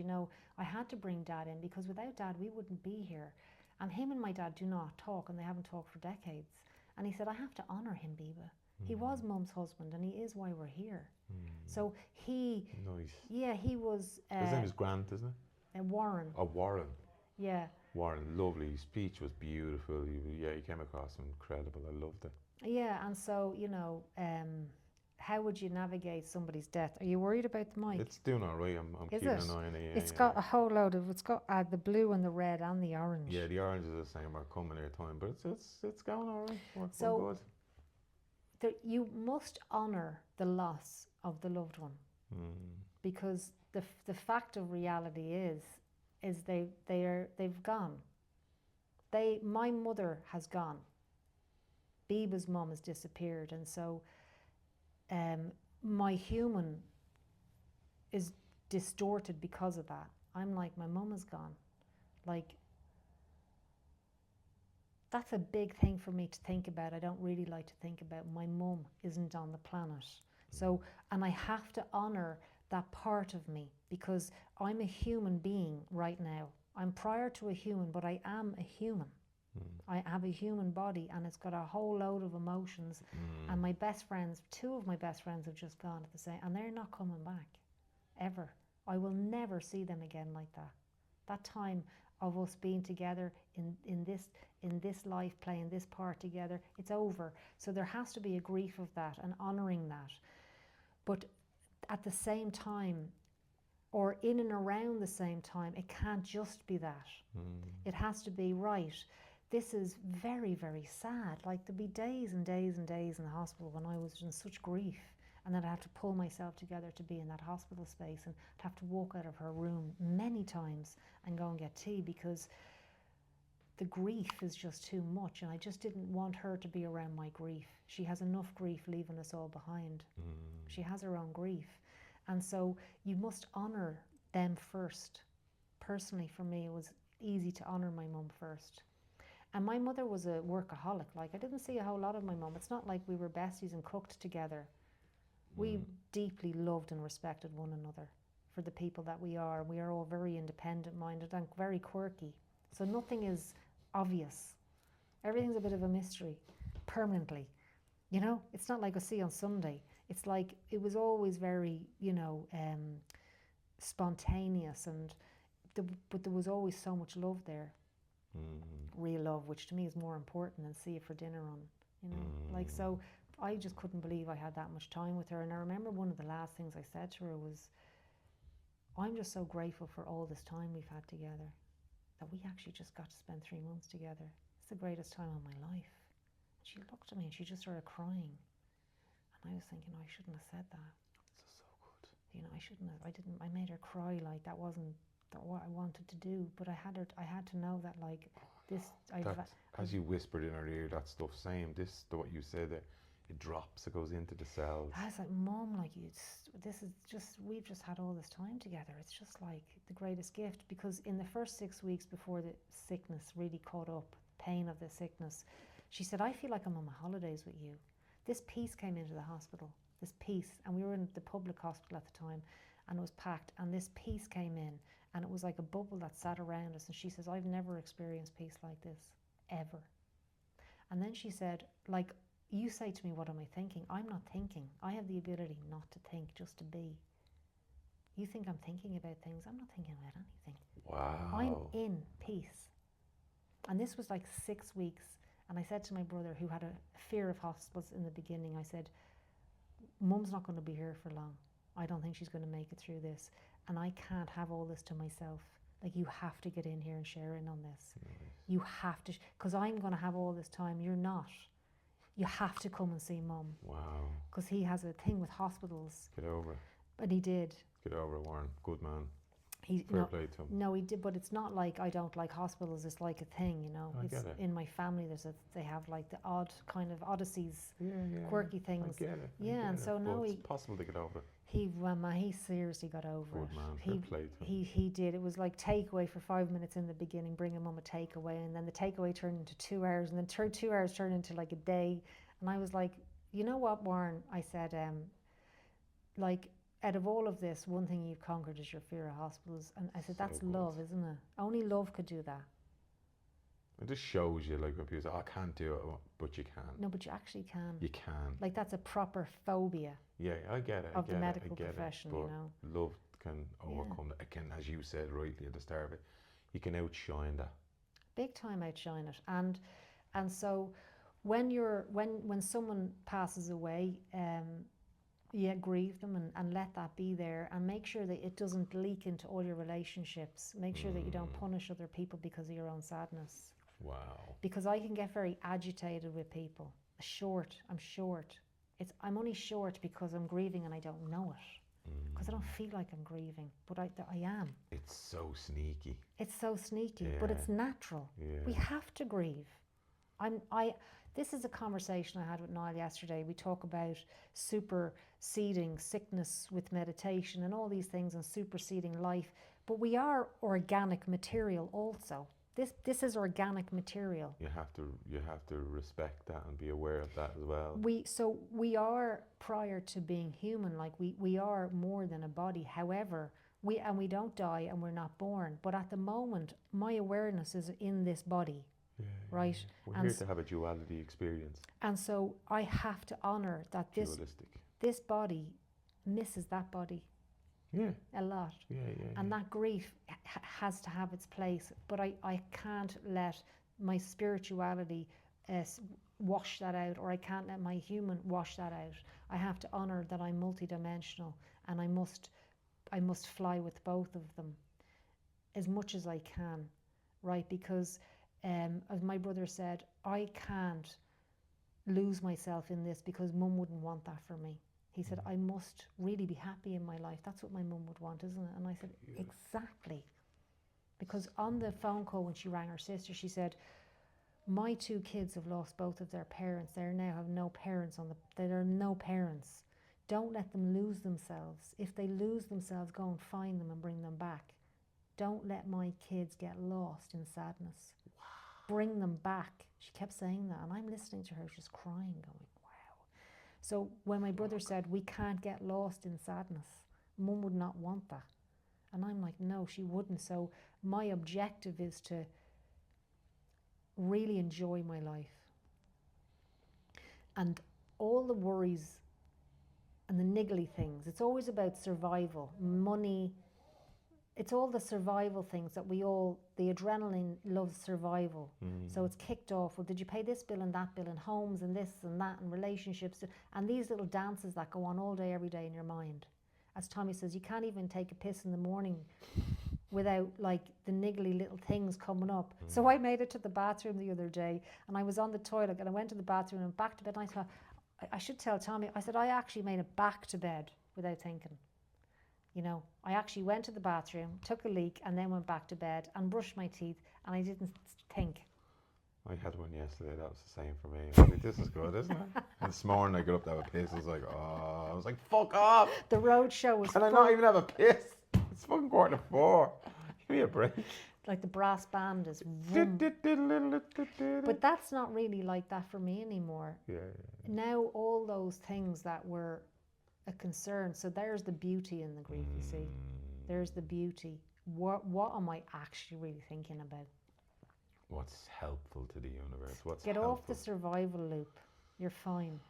I had to bring Dad in because without Dad we wouldn't be here. And him and my dad do not talk, and they haven't talked for decades. And he said, I have to honour him, Biba. He was Mum's husband, and he is why we're here. So he... Nice. Yeah, he was... his name is Grant, isn't it? Warren. Oh, Warren. Yeah. Warren, lovely. His speech was beautiful. He came across incredible. I loved it. Yeah, and so, how would you navigate somebody's death? Are you worried about the mic? It's doing all right. I'm keeping an eye on it. It's got a whole load of... It's got the blue and the red and the orange. Yeah, the orange is the same. We're coming at a time, but it's going all right. We're good. You must honour the loss of the loved one, because the fact of reality is they've gone. My mother has gone. Biba's mum has disappeared, and so my human is distorted because of that. I'm like, my mum is gone. Like, that's a big thing for me to think about. I don't really like to think about my mum isn't on the planet. So, and I have to honour that part of me, because I'm a human being right now. I'm prior to a human, but I am a human. I have a human body, and it's got a whole load of emotions. And my best friends, 2 of my best friends have just gone at the same, and they're not coming back, ever. I will never see them again like that. That time of us being together in this life, playing this part together, it's over. So there has to be a grief of that and honouring that. But at the same time, or in and around the same time, it can't just be that. It has to be, right, this is very, very sad. Like, there'd be days and days and days in the hospital when I was in such grief, and then I'd have to pull myself together to be in that hospital space, and I'd have to walk out of her room many times and go and get tea, because the grief is just too much, and I just didn't want her to be around my grief. She has enough grief leaving us all behind. She has her own grief. And so you must honour them first. Personally, for me, it was easy to honour my mum first. And my mother was a workaholic. Like, I didn't see a whole lot of my mum. It's not like we were besties and cooked together. We deeply loved and respected one another for the people that we are. We are all very independent-minded and very quirky. So nothing is obvious. Everything's a bit of a mystery, permanently. You know, it's not like I see on Sunday. It's like, it was always very, spontaneous, but there was always so much love there. Real love, which to me is more important than see you for dinner on, Like, so I just couldn't believe I had that much time with her. And I remember one of the last things I said to her was, I'm just so grateful for all this time we've had together, that we actually just got to spend 3 months together. It's the greatest time of my life. And she looked at me and she just started crying. And I was thinking, I shouldn't have said that. This is so good. I shouldn't have. I made her cry. Like, that wasn't what I wanted to do. But I had to know that, like, this. As you whispered in her ear, that stuff, same. What you said there, it drops. It goes into the cells. I was like, Mum, like, we've just had all this time together. It's just like the greatest gift. Because in the first 6 weeks before the sickness really caught up, the pain of the sickness, she said, I feel like I'm on my holidays with you. This peace came into the hospital, this peace, and we were in the public hospital at the time, and it was packed, and this peace came in, and it was like a bubble that sat around us, and she says, I've never experienced peace like this, ever. And then she said, like, you say to me, what am I thinking? I'm not thinking. I have the ability not to think, just to be. You think I'm thinking about things. I'm not thinking about anything. Wow. I'm in peace. And this was like 6 weeks. And I said to my brother, who had a fear of hospitals in the beginning, I said, Mum's not going to be here for long. I don't think she's going to make it through this. And I can't have all this to myself. Like, you have to get in here and share in on this. Nice. You have to, because I'm going to have all this time. You're not. You have to come and see Mum. Wow. Because he has a thing with hospitals. Get over it. And he did. Get over it, Warren. Good man. Fair play to him. No, he did, but it's not like I don't like hospitals. It's like a thing, I get it. In my family, they have like the odd kind of odysseys, quirky things. I get it. And so no, it's possible to get over it. He seriously got over it. Good man. Fair play to him. He did. It was like takeaway for 5 minutes in the beginning, bringing Mum a takeaway, and then the takeaway turned into 2 hours, and then 2 hours turned into like a day. And I was like, you know what, Warren? I said, like, out of all of this, one thing you've conquered is your fear of hospitals. And I said, that's so love, isn't it? Only love could do that. It just shows you, like, when people say, I can't do it, but you can. No, but you actually can. You can. Like, that's a proper phobia. Yeah, I get it. Of the medical profession, you know. Love can overcome that. It can, as you said rightly at the start of it, you can outshine that. Big time outshine it. And so when someone passes away, grieve them and let that be there, and make sure that it doesn't leak into all your relationships. Make sure that you don't punish other people because of your own sadness. Wow. Because I can get very agitated with people. I'm short. I'm only short because I'm grieving and I don't know it. Because I don't feel like I'm grieving, but I am. It's so sneaky. But it's natural. Yeah. We have to grieve. This is a conversation I had with Niall yesterday. We talk about superseding sickness with meditation and all these things, and superseding life. But we are organic material also. This is organic material. You have to respect that and be aware of that as well. We are, prior to being human, like we are more than a body. However, we don't die and we're not born. But at the moment, my awareness is in this body. Yeah, right? We're here to have a duality experience. And so I have to honour that this body misses that body. Yeah. A lot. And that grief has to have its place. But I can't let my spirituality wash that out, or I can't let my human wash that out. I have to honor that I'm multidimensional, and I must fly with both of them as much as I can, right? Because as my brother said, I can't lose myself in this because mum wouldn't want that for me. He said, I must really be happy in my life. That's what my mum would want, isn't it? And I said, exactly. Because on the phone call when she rang her sister, she said, my 2 kids have lost both of their parents. They now have no parents there are no parents. Don't let them lose themselves. If they lose themselves, go and find them and bring them back. Don't let my kids get lost in sadness. Wow. Bring them back. She kept saying that, and I'm listening to her just crying, going, wow. So when my brother said, we can't get lost in sadness, mum would not want that. And I'm like, no, she wouldn't. So my objective is to really enjoy my life. And all the worries and the niggly things, it's always about survival, money. It's all the survival things that the adrenaline loves survival. So it's kicked off, well, did you pay this bill and that bill and homes and this and that and relationships and these little dances that go on all day, every day in your mind. As Tommy says, you can't even take a piss in the morning without like the niggly little things coming up. So I made it to the bathroom the other day, and I was on the toilet, and I went to the bathroom and back to bed, and I thought, I should tell Tommy, I said, I actually made it back to bed without thinking. You know, I actually went to the bathroom, took a leak, and then went back to bed and brushed my teeth, and I didn't think. I had one yesterday, that was the same for me. I was like, this is good, isn't it? And this morning I got up to have a piss, I was like, fuck off! The road show was Can I not even have a piss? It's fucking 3:45. Give me a break. Like the brass band is vroom. But that's not really like that for me anymore. Yeah. Now all those things that were a concern, so there's the beauty in the grief, you see. There's the beauty. What am I actually really thinking about? What's helpful to the universe? Get off the survival loop. You're fine.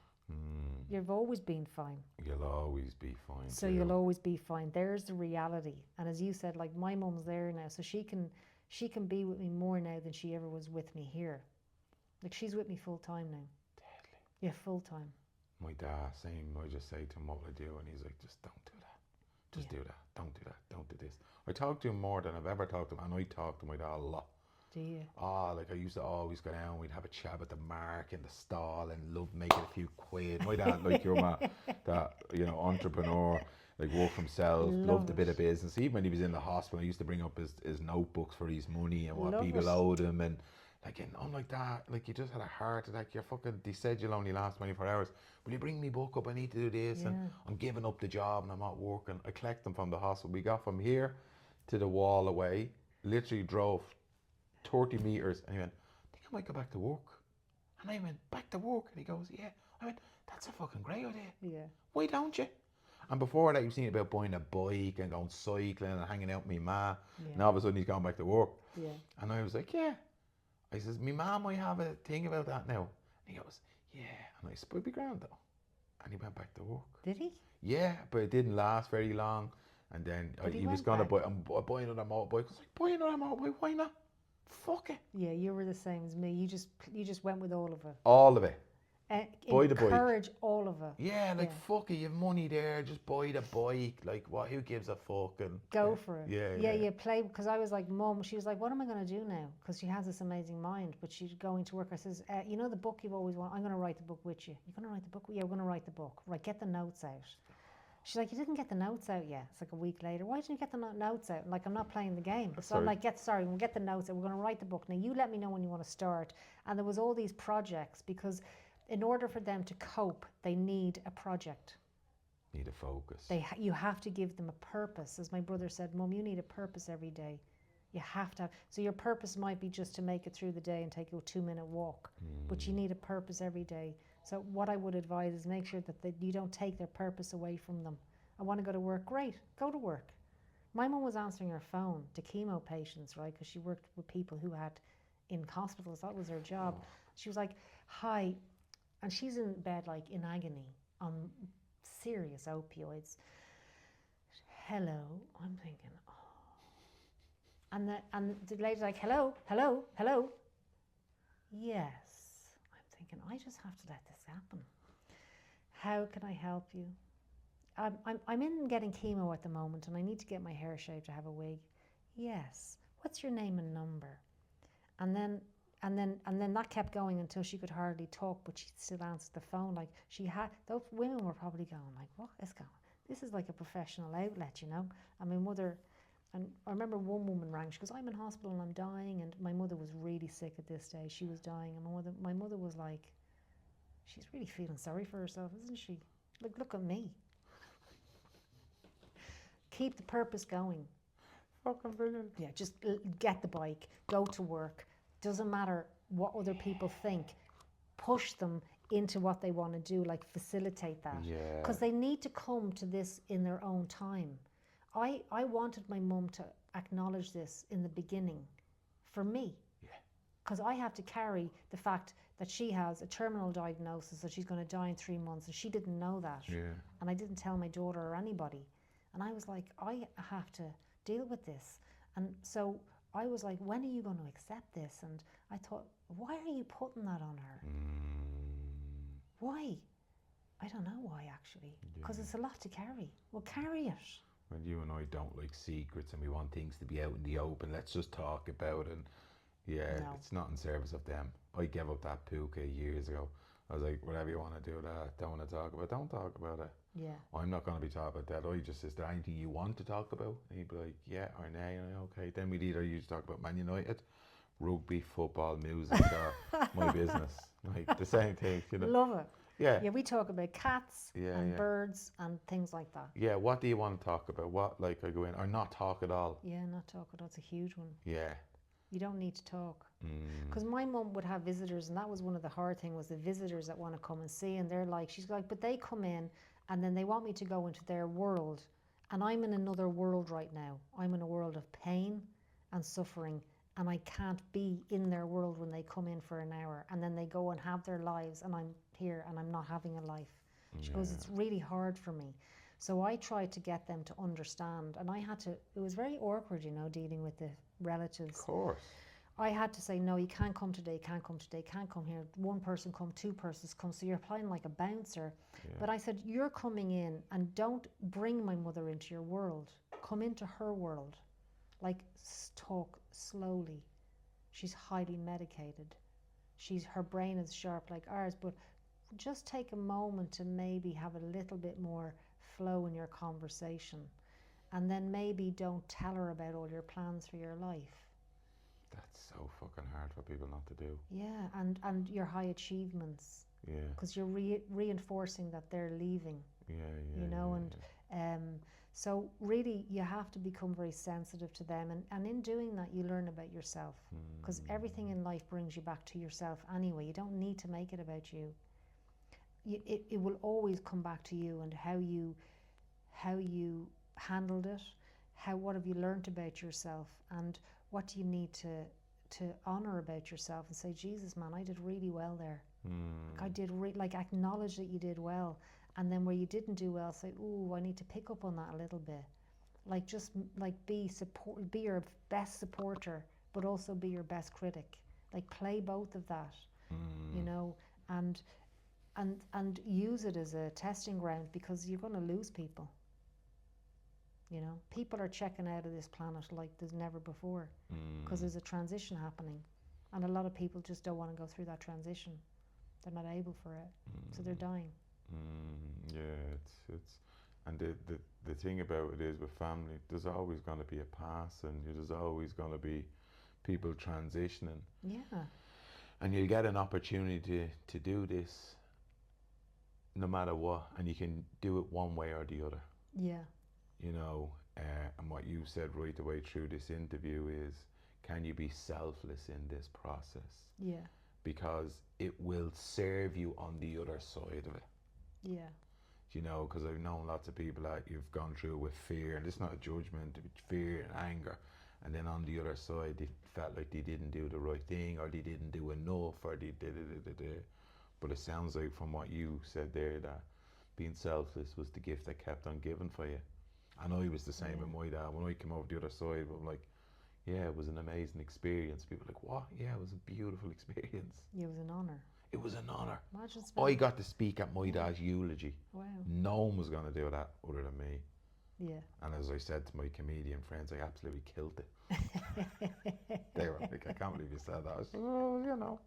You've always been fine. You'll always be fine. So you'll always be fine. There's the reality. And as you said, like my mum's there now, so she can be with me more now than she ever was with me here. Like she's with me full time now. Deadly. Yeah, full time. My dad, same. I just say to him, what will I do? And he's like, just don't do that. Just do that. Don't do that. Don't do this. I talk to him more than I've ever talked to him, and I talk to my dad a lot. Do you? Like I used to always go down, we'd have a chat at the mark in the stall and love making a few quid. My dad, like your man, that, you know, entrepreneur, like work for himself, loved a bit of business. Even when he was in the hospital, I used to bring up his notebooks for his money and what people owed him, and like, and I'm like that, like you just had a heart attack, they said you'll only last 24 hours. Will you bring me book up? I need to do this, and I'm giving up the job and I'm not working. I collect them from the hospital. We got from here to the wall away, literally drove 30 meters, and he went, I think I might go back to work. And I went, back to work? And he goes, yeah. I went, that's a fucking great idea. Yeah. Why don't you? And before that, he was thinking about buying a bike and going cycling and hanging out with my ma. Yeah. And all of a sudden, he's gone back to work. Yeah. And I was like, yeah. I says, my mum might have a thing about that now. And he goes, yeah. And I said, it'd be grand though. And he went back to work. Did he? Yeah, but it didn't last very long. And then he was going to buy another motorbike. I was like, buy another motorbike, why not? Fuck it. Yeah, you were the same as me. You just went with all of it. All of it. Buy the bike. Encourage all of it. Yeah, like fuck it, you have money there, just buy the bike. Like what? Who gives a fuck? And go for it. Yeah. You play, because I was like, Mum. She was like, what am I going to do now? Because she has this amazing mind, but she's going to work. I says, you know the book you've always wanted. I'm going to write the book with you. You're going to write the book? Yeah, we're going to write the book. Right, get the notes out. She's like, you didn't get the notes out yet. It's like a week later. Why didn't you get the notes out? Like, I'm not playing the game. So I'm like, we'll get the notes out. We're going to write the book. Now, you let me know when you want to start. And there was all these projects, because in order for them to cope, they need a project. Need a focus. You have to give them a purpose. As my brother said, Mum, you need a purpose every day. You have to have. So your purpose might be just to make it through the day and take a 2-minute walk. But you need a purpose every day. So what I would advise is make sure that you don't take their purpose away from them. I want to go to work. Great, go to work. My mum was answering her phone to chemo patients, right? Because she worked with people who had in hospitals. That was her job. She was like, hi. And she's in bed, like in agony on serious opioids. hello. I'm thinking, oh. And the lady's like, hello, hello, hello. Yes. I'm thinking, I just have to let this happen. How can I help you? I'm in getting chemo at the moment and I need to get my hair shaved to have a wig. Yes. What's your name and number? And then that kept going until she could hardly talk, but she'd still answer the phone. Like she had, those women were probably going like, what is going on? This is like a professional outlet, you know? And my mother, and I remember one woman rang, she goes, I'm in hospital and I'm dying. And my mother was really sick at this stage. She was dying. And my mother was like, she's really feeling sorry for herself, isn't she? Like, look at me. Keep the purpose going. Fucking brilliant. Yeah, just get the bike, go to work. Doesn't matter what other people think. Push them into what they want to do, like facilitate that. Yeah. Because they need to come to this in their own time. I wanted my mum to acknowledge this in the beginning for me. Yeah. Because I have to carry the fact that she has a terminal diagnosis, that she's going to die in 3 months, and she didn't know that. Yeah. And I didn't tell my daughter or anybody. And I was like, I have to deal with this. And so I was like, when are you going to accept this? And I thought, why are you putting that on her? Why? I don't know why, actually. Because it's a lot to carry. Well, carry it. When you and I don't like secrets and we want things to be out in the open, let's just talk about it. And yeah, No. it's not in service of them. I gave up that puka years ago. I was like, whatever you want to do, that don't want to talk about, don't talk about it. Yeah. I'm not going to be talking about that. I just, is there anything you want to talk about? And he'd be like, yeah or nay. And I, okay. Then we'd either used to talk about Man United, rugby, football, music, or my business. Like the same thing, you know. Love it. Yeah. Yeah, we talk about cats and birds and things like that. Yeah, what do you want to talk about? What, like, I go in, or not talk at all? Yeah, not talk at all. It's a huge one. Yeah. You don't need to talk. Because my mum would have visitors, and that was one of the hard things, was the visitors that want to come and see, and they're like, she's like, but they come in and then they want me to go into their world, and I'm in another world right now. I'm in a world of pain and suffering, and I can't be in their world when they come in for an hour, and then they go and have their lives, and I'm here and I'm not having a life. She goes, it's really hard for me. So I tried to get them to understand, and I had to, it was very awkward, you know, dealing with the relatives. Of course. I had to say, no, you can't come today, can't come today, can't come here. One person come, two persons come. So you're playing like a bouncer. Yeah. But I said, you're coming in and don't bring my mother into your world. Come into her world. Like, talk slowly. She's highly medicated. Her brain is sharp like ours, but just take a moment to maybe have a little bit more flow in your conversation. And then maybe don't tell her about all your plans for your life. That's so fucking hard for people not to do. Yeah, and your high achievements. Yeah. Because you're reinforcing that they're leaving. Yeah. You know, and so really you have to become very sensitive to them, and in doing that you learn about yourself. Because everything in life brings you back to yourself anyway. You don't need to make it about you. It will always come back to you and how you handled it, what have you learned about yourself, and what do you need to honor about yourself and say, Jesus, man, I did really well there. Like I did, like acknowledge that you did well, and then where you didn't do well, say, ooh, I need to pick up on that a little bit. Like just like be your best supporter, but also be your best critic. Like play both of that, you know, and use it as a testing ground, because you're going to lose people. You know, people are checking out of this planet like there's never before, because there's a transition happening, and a lot of people just don't want to go through that transition. They're not able for it, so they're dying. Yeah, it's and the thing about it is with family, there's always going to be a pass, and there's always going to be people transitioning. Yeah. And you'll get an opportunity to do this no matter what, and you can do it one way or the other. Yeah. You know, and what you said right the way through this interview is, can you be selfless in this process? Yeah. Because it will serve you on the other side of it. Yeah. You know, because I've known lots of people that you've gone through with fear, and it's not a judgment, it's fear and anger, and then on the other side they felt like they didn't do the right thing, or they didn't do enough, or they did it. But it sounds like from what you said there that being selfless was the gift that kept on giving for you. And I was the same Yeah. with my dad. When I came over the other side, I'm like, yeah, it was an amazing experience. People were like, what? Yeah, it was a beautiful experience. It was an honour. It was an honour. Imagine I spending. got to speak at my dad's eulogy. Wow. No one was going to do that other than me. Yeah. And as I said to my comedian friends, I absolutely killed it. They were like, I can't believe you said that. I said, oh, you know.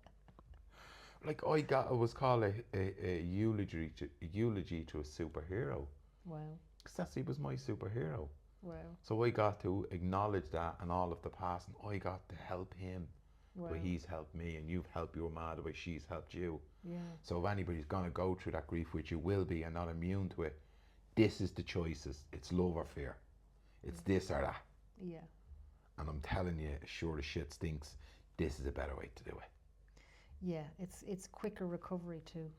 Like it was called a eulogy to a superhero. Wow. Because he was my superhero. Wow. So I got to acknowledge that and all of the past, and I got to help him Wow. the way he's helped me, and you've helped your ma the way she's helped you. Yeah. So if anybody's going to go through that grief, which you will be, and not immune to it, this is the choices. It's love or fear. It's this or that. Yeah. And I'm telling you, sure as shit stinks, this is a better way to do it. Yeah. It's quicker recovery too.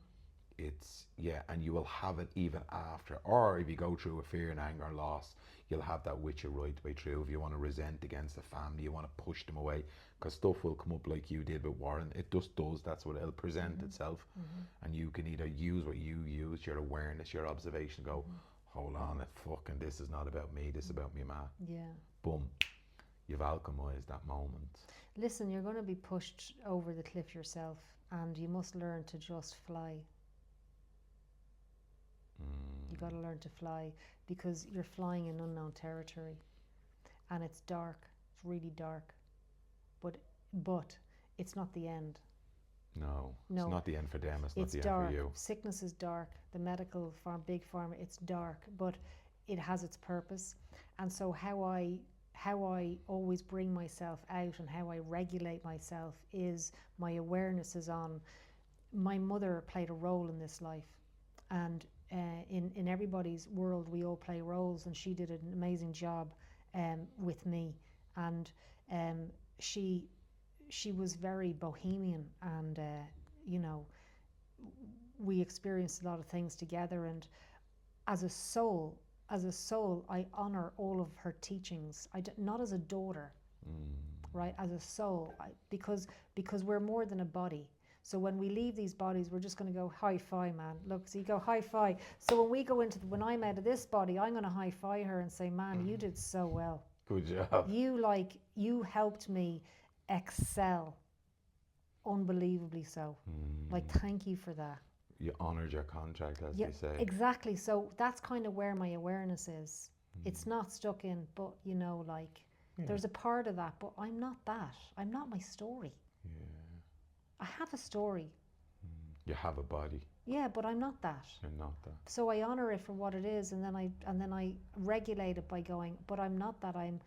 It's, yeah, and you will have it even after. Or if you go through a fear and anger and loss, you'll have that with you right the way through. If you want to resent against the family, you want to push them away, because stuff will come up like you did with Warren. It just does. That's what it'll present itself. And you can either use what you use, your awareness, your observation, go, hold on, this is not about me, this is about me, ma. Yeah. Boom. You've alchemized that moment. Listen, you're going to be pushed over the cliff yourself, and you must learn to just fly. You got to learn to fly, because you're flying in unknown territory, and it's dark. It's really dark, but it's not the end. No, No. it's not the end for them. It's not the dark. end for you. Sickness is dark. The medical big pharma, it's dark, but it has its purpose. And so how I always bring myself out and how I regulate myself is my awareness is on. My mother played a role in this life, and in everybody's world we all play roles, and she did an amazing job with me, and she was very bohemian, and you know, we experienced a lot of things together, and as a soul I honor all of her teachings. Not as a daughter, right, as a soul, because we're more than a body. So when we leave these bodies, we're just going to go high-fi, man. Look, so you go high-fi. So when we go into when I'm out of this body, I'm going to high-fi her and say, man, you did so well. Good job. You helped me excel, unbelievably so. Like, thank you for that. You honoured your contract, as they say. Exactly. So that's kind of where my awareness is. It's not stuck in, but you know, like, there's a part of that, but I'm not that. I'm not my story. Yeah. I have a story. You have a body. Yeah, but I'm not that. You're not that. So I honor it for what it is, and then I regulate it by going, but I'm not that. I'm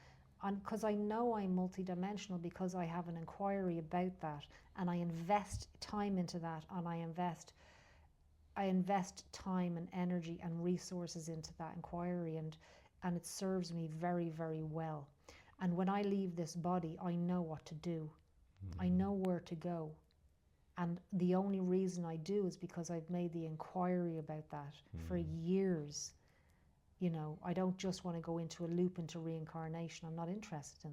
because I know I'm multidimensional, because I have an inquiry about that, and I invest time into that, and I invest time and energy and resources into that inquiry, and it serves me very, very well. And when I leave this body, I know what to do. I know where to go. And the only reason I do is because I've made the inquiry about that for years. You know, I don't just want to go into a loop into reincarnation. I'm not interested in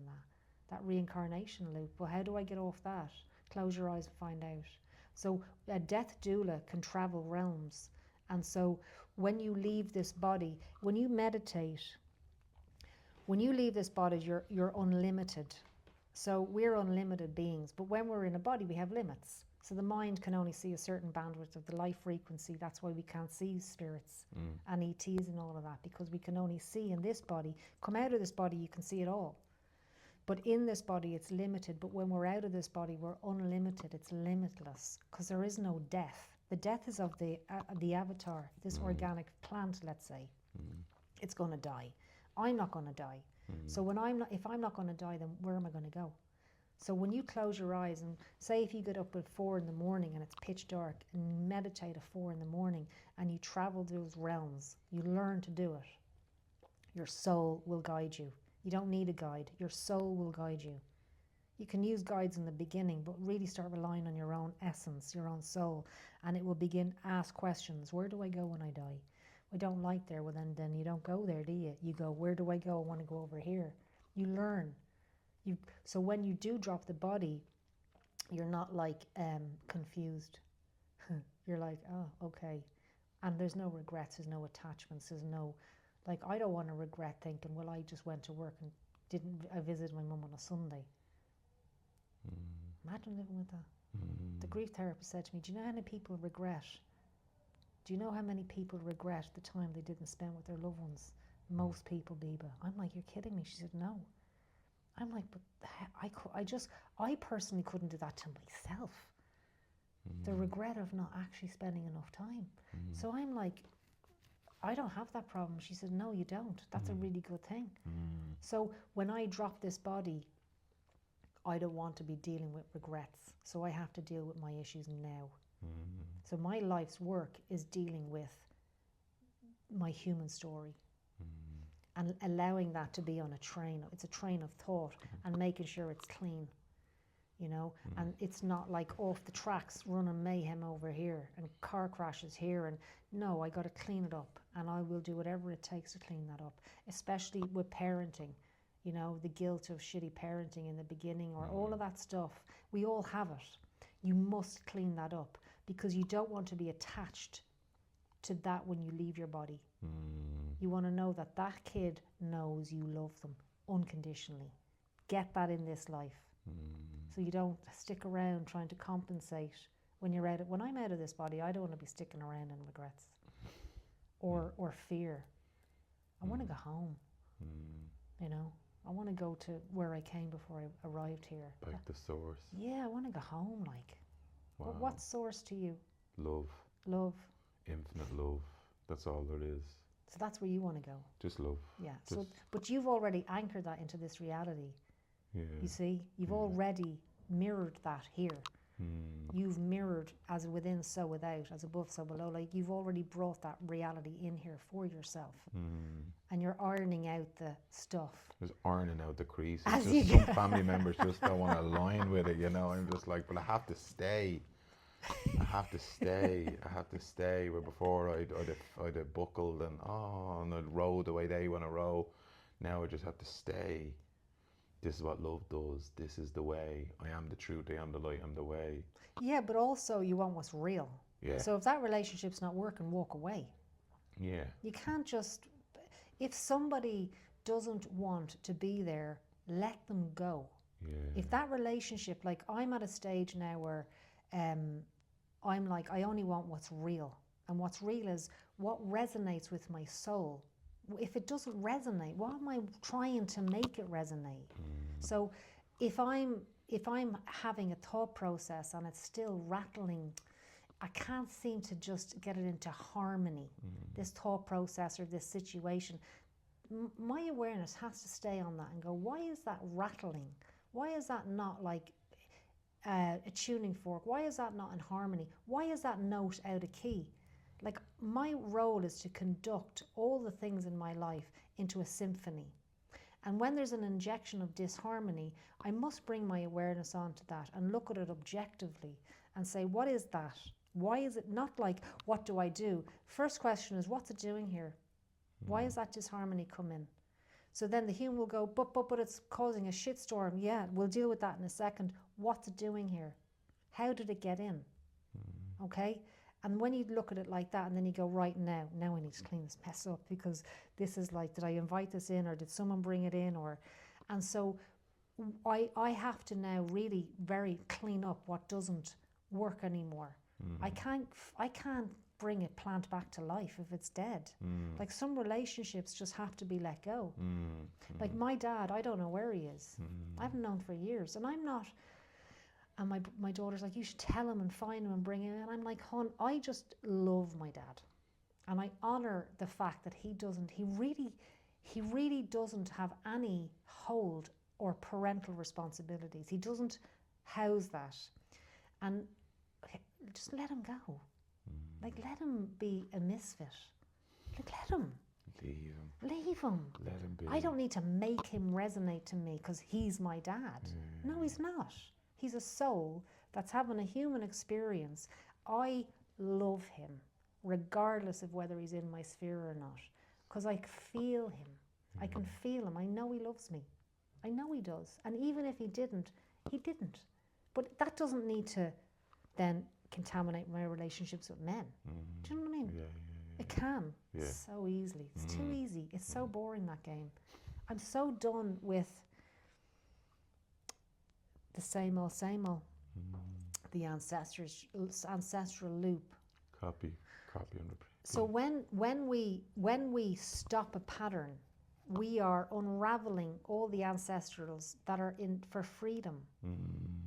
that reincarnation loop. Well, how do I get off that? Close your eyes and find out. So a death doula can travel realms. And so when you leave this body, when you meditate, when you leave this body, you're unlimited. So we're unlimited beings, but when we're in a body, we have limits. So the mind can only see a certain bandwidth of the life frequency. That's why we can't see spirits and ETs and all of that, because we can only see in this body. Come out of this body, you can see it all. But in this body, it's limited. But when we're out of this body, we're unlimited. It's limitless, because there is no death. The death is of the avatar, this organic plant, let's say. It's going to die. I'm not going to die. So if I'm not going to die, then where am I going to go? So when you close your eyes, and say if you get up at 4 a.m. and it's pitch dark, and meditate at 4 a.m. and you travel those realms, you learn to do it. Your soul will guide you. You don't need a guide. Your soul will guide you. You can use guides in the beginning, but really start relying on your own essence, your own soul, and it will begin to ask questions. Where do I go when I die? I don't like there. Well, then you don't go there, do you? You go, where do I go? I want to go over here. You learn. So when you do drop the body, you're not like confused. You're like, oh, okay. And there's no regrets, there's no attachments, Like, I don't want to regret thinking, well, I just went to work and I visited my mum on a Sunday. Imagine living with that. The grief therapist said to me, do you know how many people regret? Do you know how many people regret the time they didn't spend with their loved ones? Most people, Biba. I'm like, you're kidding me. She said, no. I'm like, but I personally couldn't do that to myself. The regret of not actually spending enough time. So I'm like, I don't have that problem. She said, no, you don't. That's a really good thing. So when I drop this body, I don't want to be dealing with regrets. So I have to deal with my issues now. So my life's work is dealing with my human story and allowing that to be on a train. It's a train of thought and making sure it's clean, you know, and it's not like off the tracks running mayhem over here and car crashes here. And no, I got to clean it up, and I will do whatever it takes to clean that up, especially with parenting. You know, the guilt of shitty parenting in the beginning or all of that stuff. We all have it. You must clean that up because you don't want to be attached to that when you leave your body. You want to know that that kid knows you love them unconditionally. Get that in this life. So you don't stick around trying to compensate when you're out. When I'm out of this body, I don't want to be sticking around in regrets or fear. I want to go home, you know. I want to go to where I came before I arrived here. Back to source. Yeah, I want to go home, like. Wow. What's source to you? Love. Love. Infinite love. That's all there is. So that's where you want to go. Just love. Yeah. So, but you've already anchored that into this reality. Yeah. You see, you've already mirrored that here. You've mirrored as within, so without, as above, so below. Like, you've already brought that reality in here for yourself. And you're ironing out the stuff. Just ironing out the creases. As just some family members just don't want to align with it, you know. I'm just like, but I have to stay. I have to stay. I have to stay. Where before I'd have buckled and I'd row the way they want to row. Now I just have to stay. This is what love does. This is the way. I am the truth. I am the light. I'm the way. Yeah, but also you want what's real. Yeah. So if that relationship's not working, walk away. Yeah. You can't just, if somebody doesn't want to be there, let them go. Yeah. If that relationship, like I'm at a stage now where I'm like, I only want what's real. And what's real is what resonates with my soul. If it doesn't resonate, what am I trying to make it resonate? So if I'm having a thought process and it's still rattling, I can't seem to just get it into harmony, this thought process or this situation. My awareness has to stay on that and go, why is that rattling? Why is that not like a tuning fork? Why is that not in harmony? Why is that note out of key? Like, my role is to conduct all the things in my life into a symphony. And when there's an injection of disharmony, I must bring my awareness onto that and look at it objectively and say, what is that? Why is it not like, what do I do? First question is, what's it doing here? Why is that disharmony come in? So then the human will go, but it's causing a shitstorm. Yeah, we'll deal with that in a second. What's it doing here? How did it get in? Okay? And when you look at it like that, and then you go, right, now I need to clean this mess up, because this is like, did I invite this in, or did someone bring it in? And so I have to now really very clean up what doesn't work anymore. I can't bring a plant back to life if it's dead. Like, some relationships just have to be let go. Like my dad, I don't know where he is. I haven't known for years, and I'm not. And my daughter's like, you should tell him and find him and bring him in. And I'm like, hon, I just love my dad. And I honor the fact that he really doesn't have any hold or parental responsibilities. He doesn't house that. And just let him go. Like, let him be a misfit. Like, let him. Leave him. Let him be. I don't need to make him resonate to me because he's my dad. No, he's not. He's a soul that's having a human experience. I love him, regardless of whether he's in my sphere or not, because I feel him. I can feel him. I know he loves me. I know he does. And even if he didn't, he didn't. But that doesn't need to then contaminate my relationships with men. Do you know what I mean? Yeah. It can Yeah. so easily. It's too easy. It's so boring, that game. I'm so done with the same old, the ancestral loop. Copy and repeat. So when we stop a pattern, we are unraveling all the ancestrals that are in for freedom.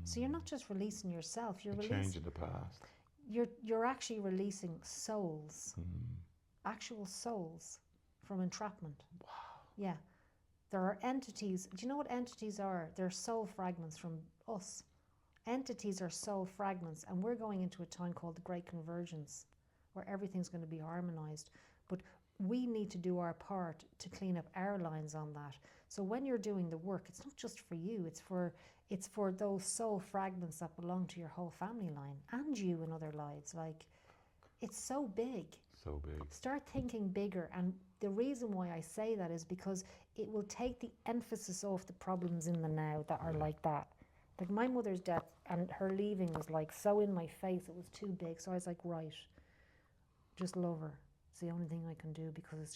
So you're not just releasing yourself, you're changing the past. You're actually releasing souls, actual souls from entrapment. Wow. Yeah. There are entities. Do you know what entities are? They're soul fragments from us. Entities are soul fragments, and we're going into a time called the Great Convergence, where everything's going to be harmonized. But we need to do our part to clean up our lines on that. So when you're doing the work, it's not just for you, it's for those soul fragments that belong to your whole family line and you in other lives. Like, it's so big. So big. Start thinking bigger. And the reason why I say that is because it will take the emphasis off the problems in the now that are like that. Like my mother's death and her leaving was like so in my face, it was too big. So I was like, right, just love her. It's the only thing I can do, because it's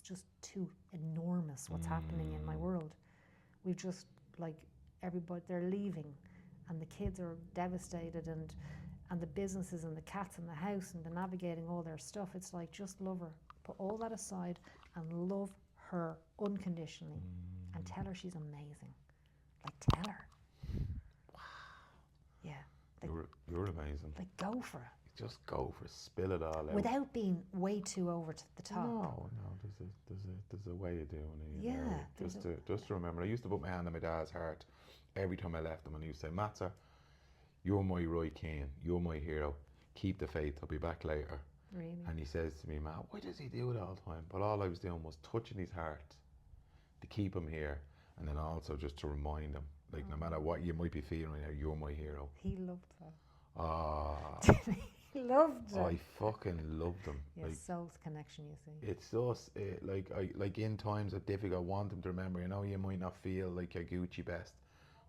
just too enormous what's happening in my world. We've just, like, everybody, they're leaving and the kids are devastated, and the businesses and the cats in the house and the navigating all their stuff. It's like, just love her. Put all that aside and love her unconditionally and tell her she's amazing. Like, tell her. Wow. Yeah. Like, you're amazing. Like, go for it. Just go for it. Spill it all out. Without being way too over to the top. No, there's a way of doing it. Yeah. Just to remember, I used to put my hand on my dad's heart every time I left him, and he used to say, Matza, you're my right king, you're my hero. Keep the faith, I'll be back later. Really? And he says to me, Matt, why does he do it all the time? But all I was doing was touching his heart to keep him here, and then also just to remind him, like, no matter what you might be feeling right now, you're my hero. He loved that. Ah. He loved it. I fucking loved him. Yeah, like, soul's connection, you see. It's just like in times of difficult, I want him to remember, you know, you might not feel like you're Gucci best,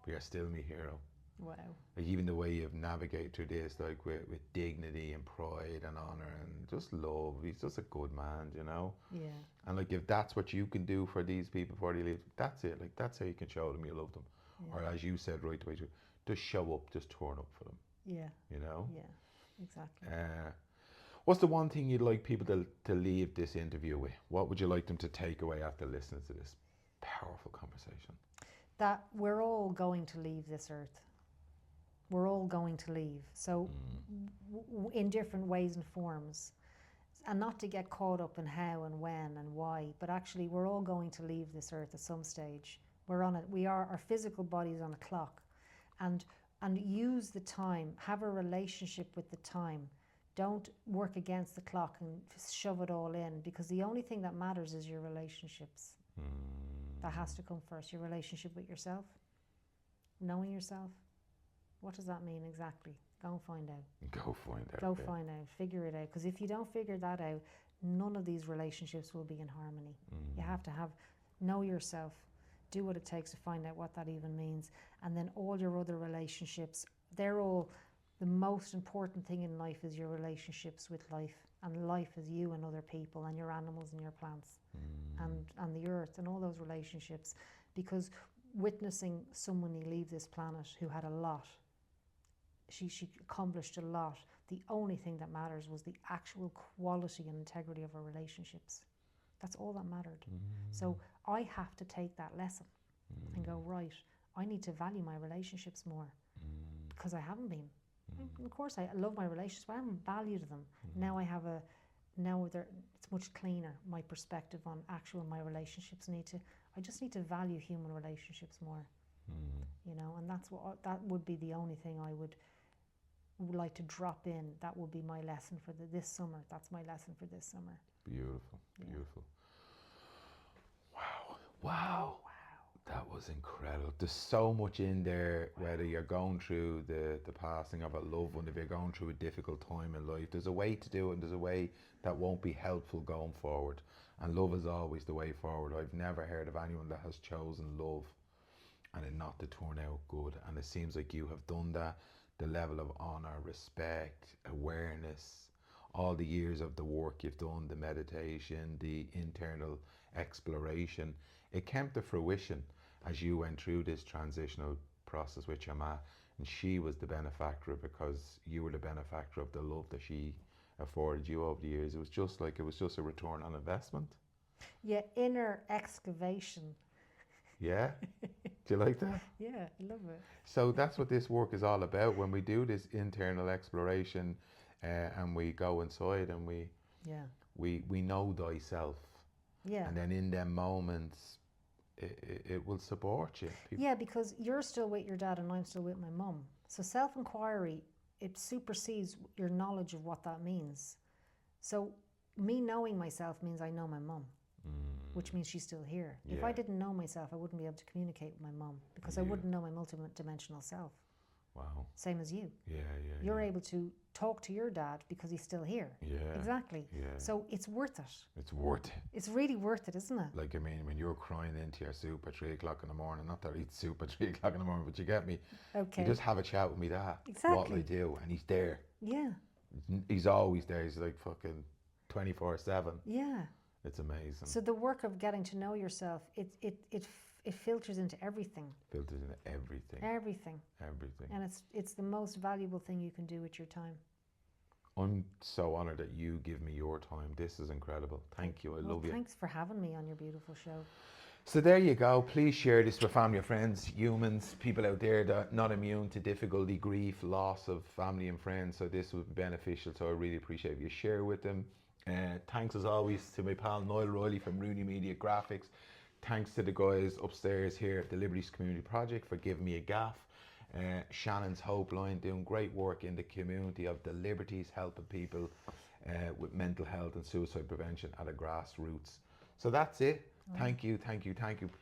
but you're still my hero. Wow. Like, even the way you've navigated through this, like with dignity and pride and honor and just love. He's just a good man, you know. Yeah. And like, if that's what you can do for these people before they leave, that's it. Like, that's how you can show them you love them. Yeah. Or as you said right away, just show up, just turn up for them. Yeah. You know. Yeah. Exactly. What's the one thing you'd like people to leave this interview with? What would you like them to take away after listening to this powerful conversation? That we're all going to leave this earth. We're all going to leave. So in different ways and forms. And not to get caught up in how and when and why, but actually we're all going to leave this earth at some stage. We're on it. Our physical body's on a clock. And use the time, have a relationship with the time. Don't work against the clock and shove it all in, because the only thing that matters is your relationships. That has to come first. Your relationship with yourself, knowing yourself. What does that mean exactly? Go and find out. Go find out. Go find out. Figure it out. Because if you don't figure that out, none of these relationships will be in harmony. You have to know yourself. Do what it takes to find out what that even means. And then all your other relationships, they're all, the most important thing in life is your relationships with life. And life is you and other people and your animals and your plants and the earth and all those relationships. Because witnessing someone leave this planet who had a lot, she accomplished a lot. The only thing that matters was the actual quality and integrity of her relationships. That's all that mattered. So I have to take that lesson and go, right, I need to value my relationships more because I haven't been. Of course, I love my relationships, but I haven't valued them. Now it's much cleaner, my perspective on my relationships. I just need to value human relationships more, you know, and that would be the only thing I would like to drop in. That would be my lesson for this summer. That's my lesson for this summer. Beautiful. Wow. That was incredible. There's so much in there, whether you're going through the passing of a loved one, if you're going through a difficult time in life, there's a way to do it, and there's a way that won't be helpful going forward. And love is always the way forward. I've never heard of anyone that has chosen love and it not to turn out good. And it seems like you have done that. The level of honor, respect, awareness, all the years of the work you've done, the meditation, the internal exploration, it came to fruition as you went through this transitional process with your ma, and she was the benefactor because you were the benefactor of the love that she afforded you over the years. It was just like, it was just a return on investment. Yeah, inner excavation. Yeah? Do you like that? Yeah, I love it. So that's what this work is all about. When we do this internal exploration and we go inside and we know thyself. Yeah. And then in them moments, it will support you. Yeah, because you're still with your dad and I'm still with my mum. So self-inquiry, it supersedes your knowledge of what that means. So me knowing myself means I know my mum, which means she's still here. Yeah. If I didn't know myself, I wouldn't be able to communicate with my mum because I wouldn't know my multi-dimensional self. Wow. Same as you. Yeah. You're able to talk to your dad because he's still here. Yeah. Exactly. Yeah. So it's worth it. It's worth it. It's really worth it, isn't it? Like, I mean, when you're crying into your soup at 3 o'clock in the morning, not that I eat soup at 3 o'clock in the morning, but you get me. Okay. You just have a chat with me dad. Exactly. What I do, and he's there. Yeah. He's always there. He's like fucking 24/7. Yeah. It's amazing. So the work of getting to know yourself, it filters into everything. Filters into everything. Everything. Everything. And it's the most valuable thing you can do with your time. I'm so honoured that you give me your time. This is incredible. Thank you. I love you. Thanks for having me on your beautiful show. So there you go. Please share this with family and friends, humans, people out there that are not immune to difficulty, grief, loss of family and friends. So this would be beneficial. So I really appreciate if you share with them. Thanks as always to my pal Niall Reilly from Rooney Media Graphics. Thanks to the guys upstairs here at the Liberties Community Project for giving me a gaff. Shannon's Hope Line doing great work in the community of the Liberties, helping people with mental health and suicide prevention at a grassroots. So that's it. Thank you.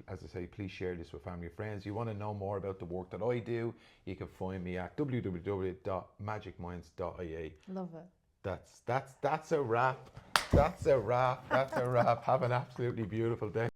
As I say, please share this with family and friends. You want to know more about the work that I do, you can find me at www.magicminds.ie. Love it. That's a wrap. That's a wrap. Have an absolutely beautiful day.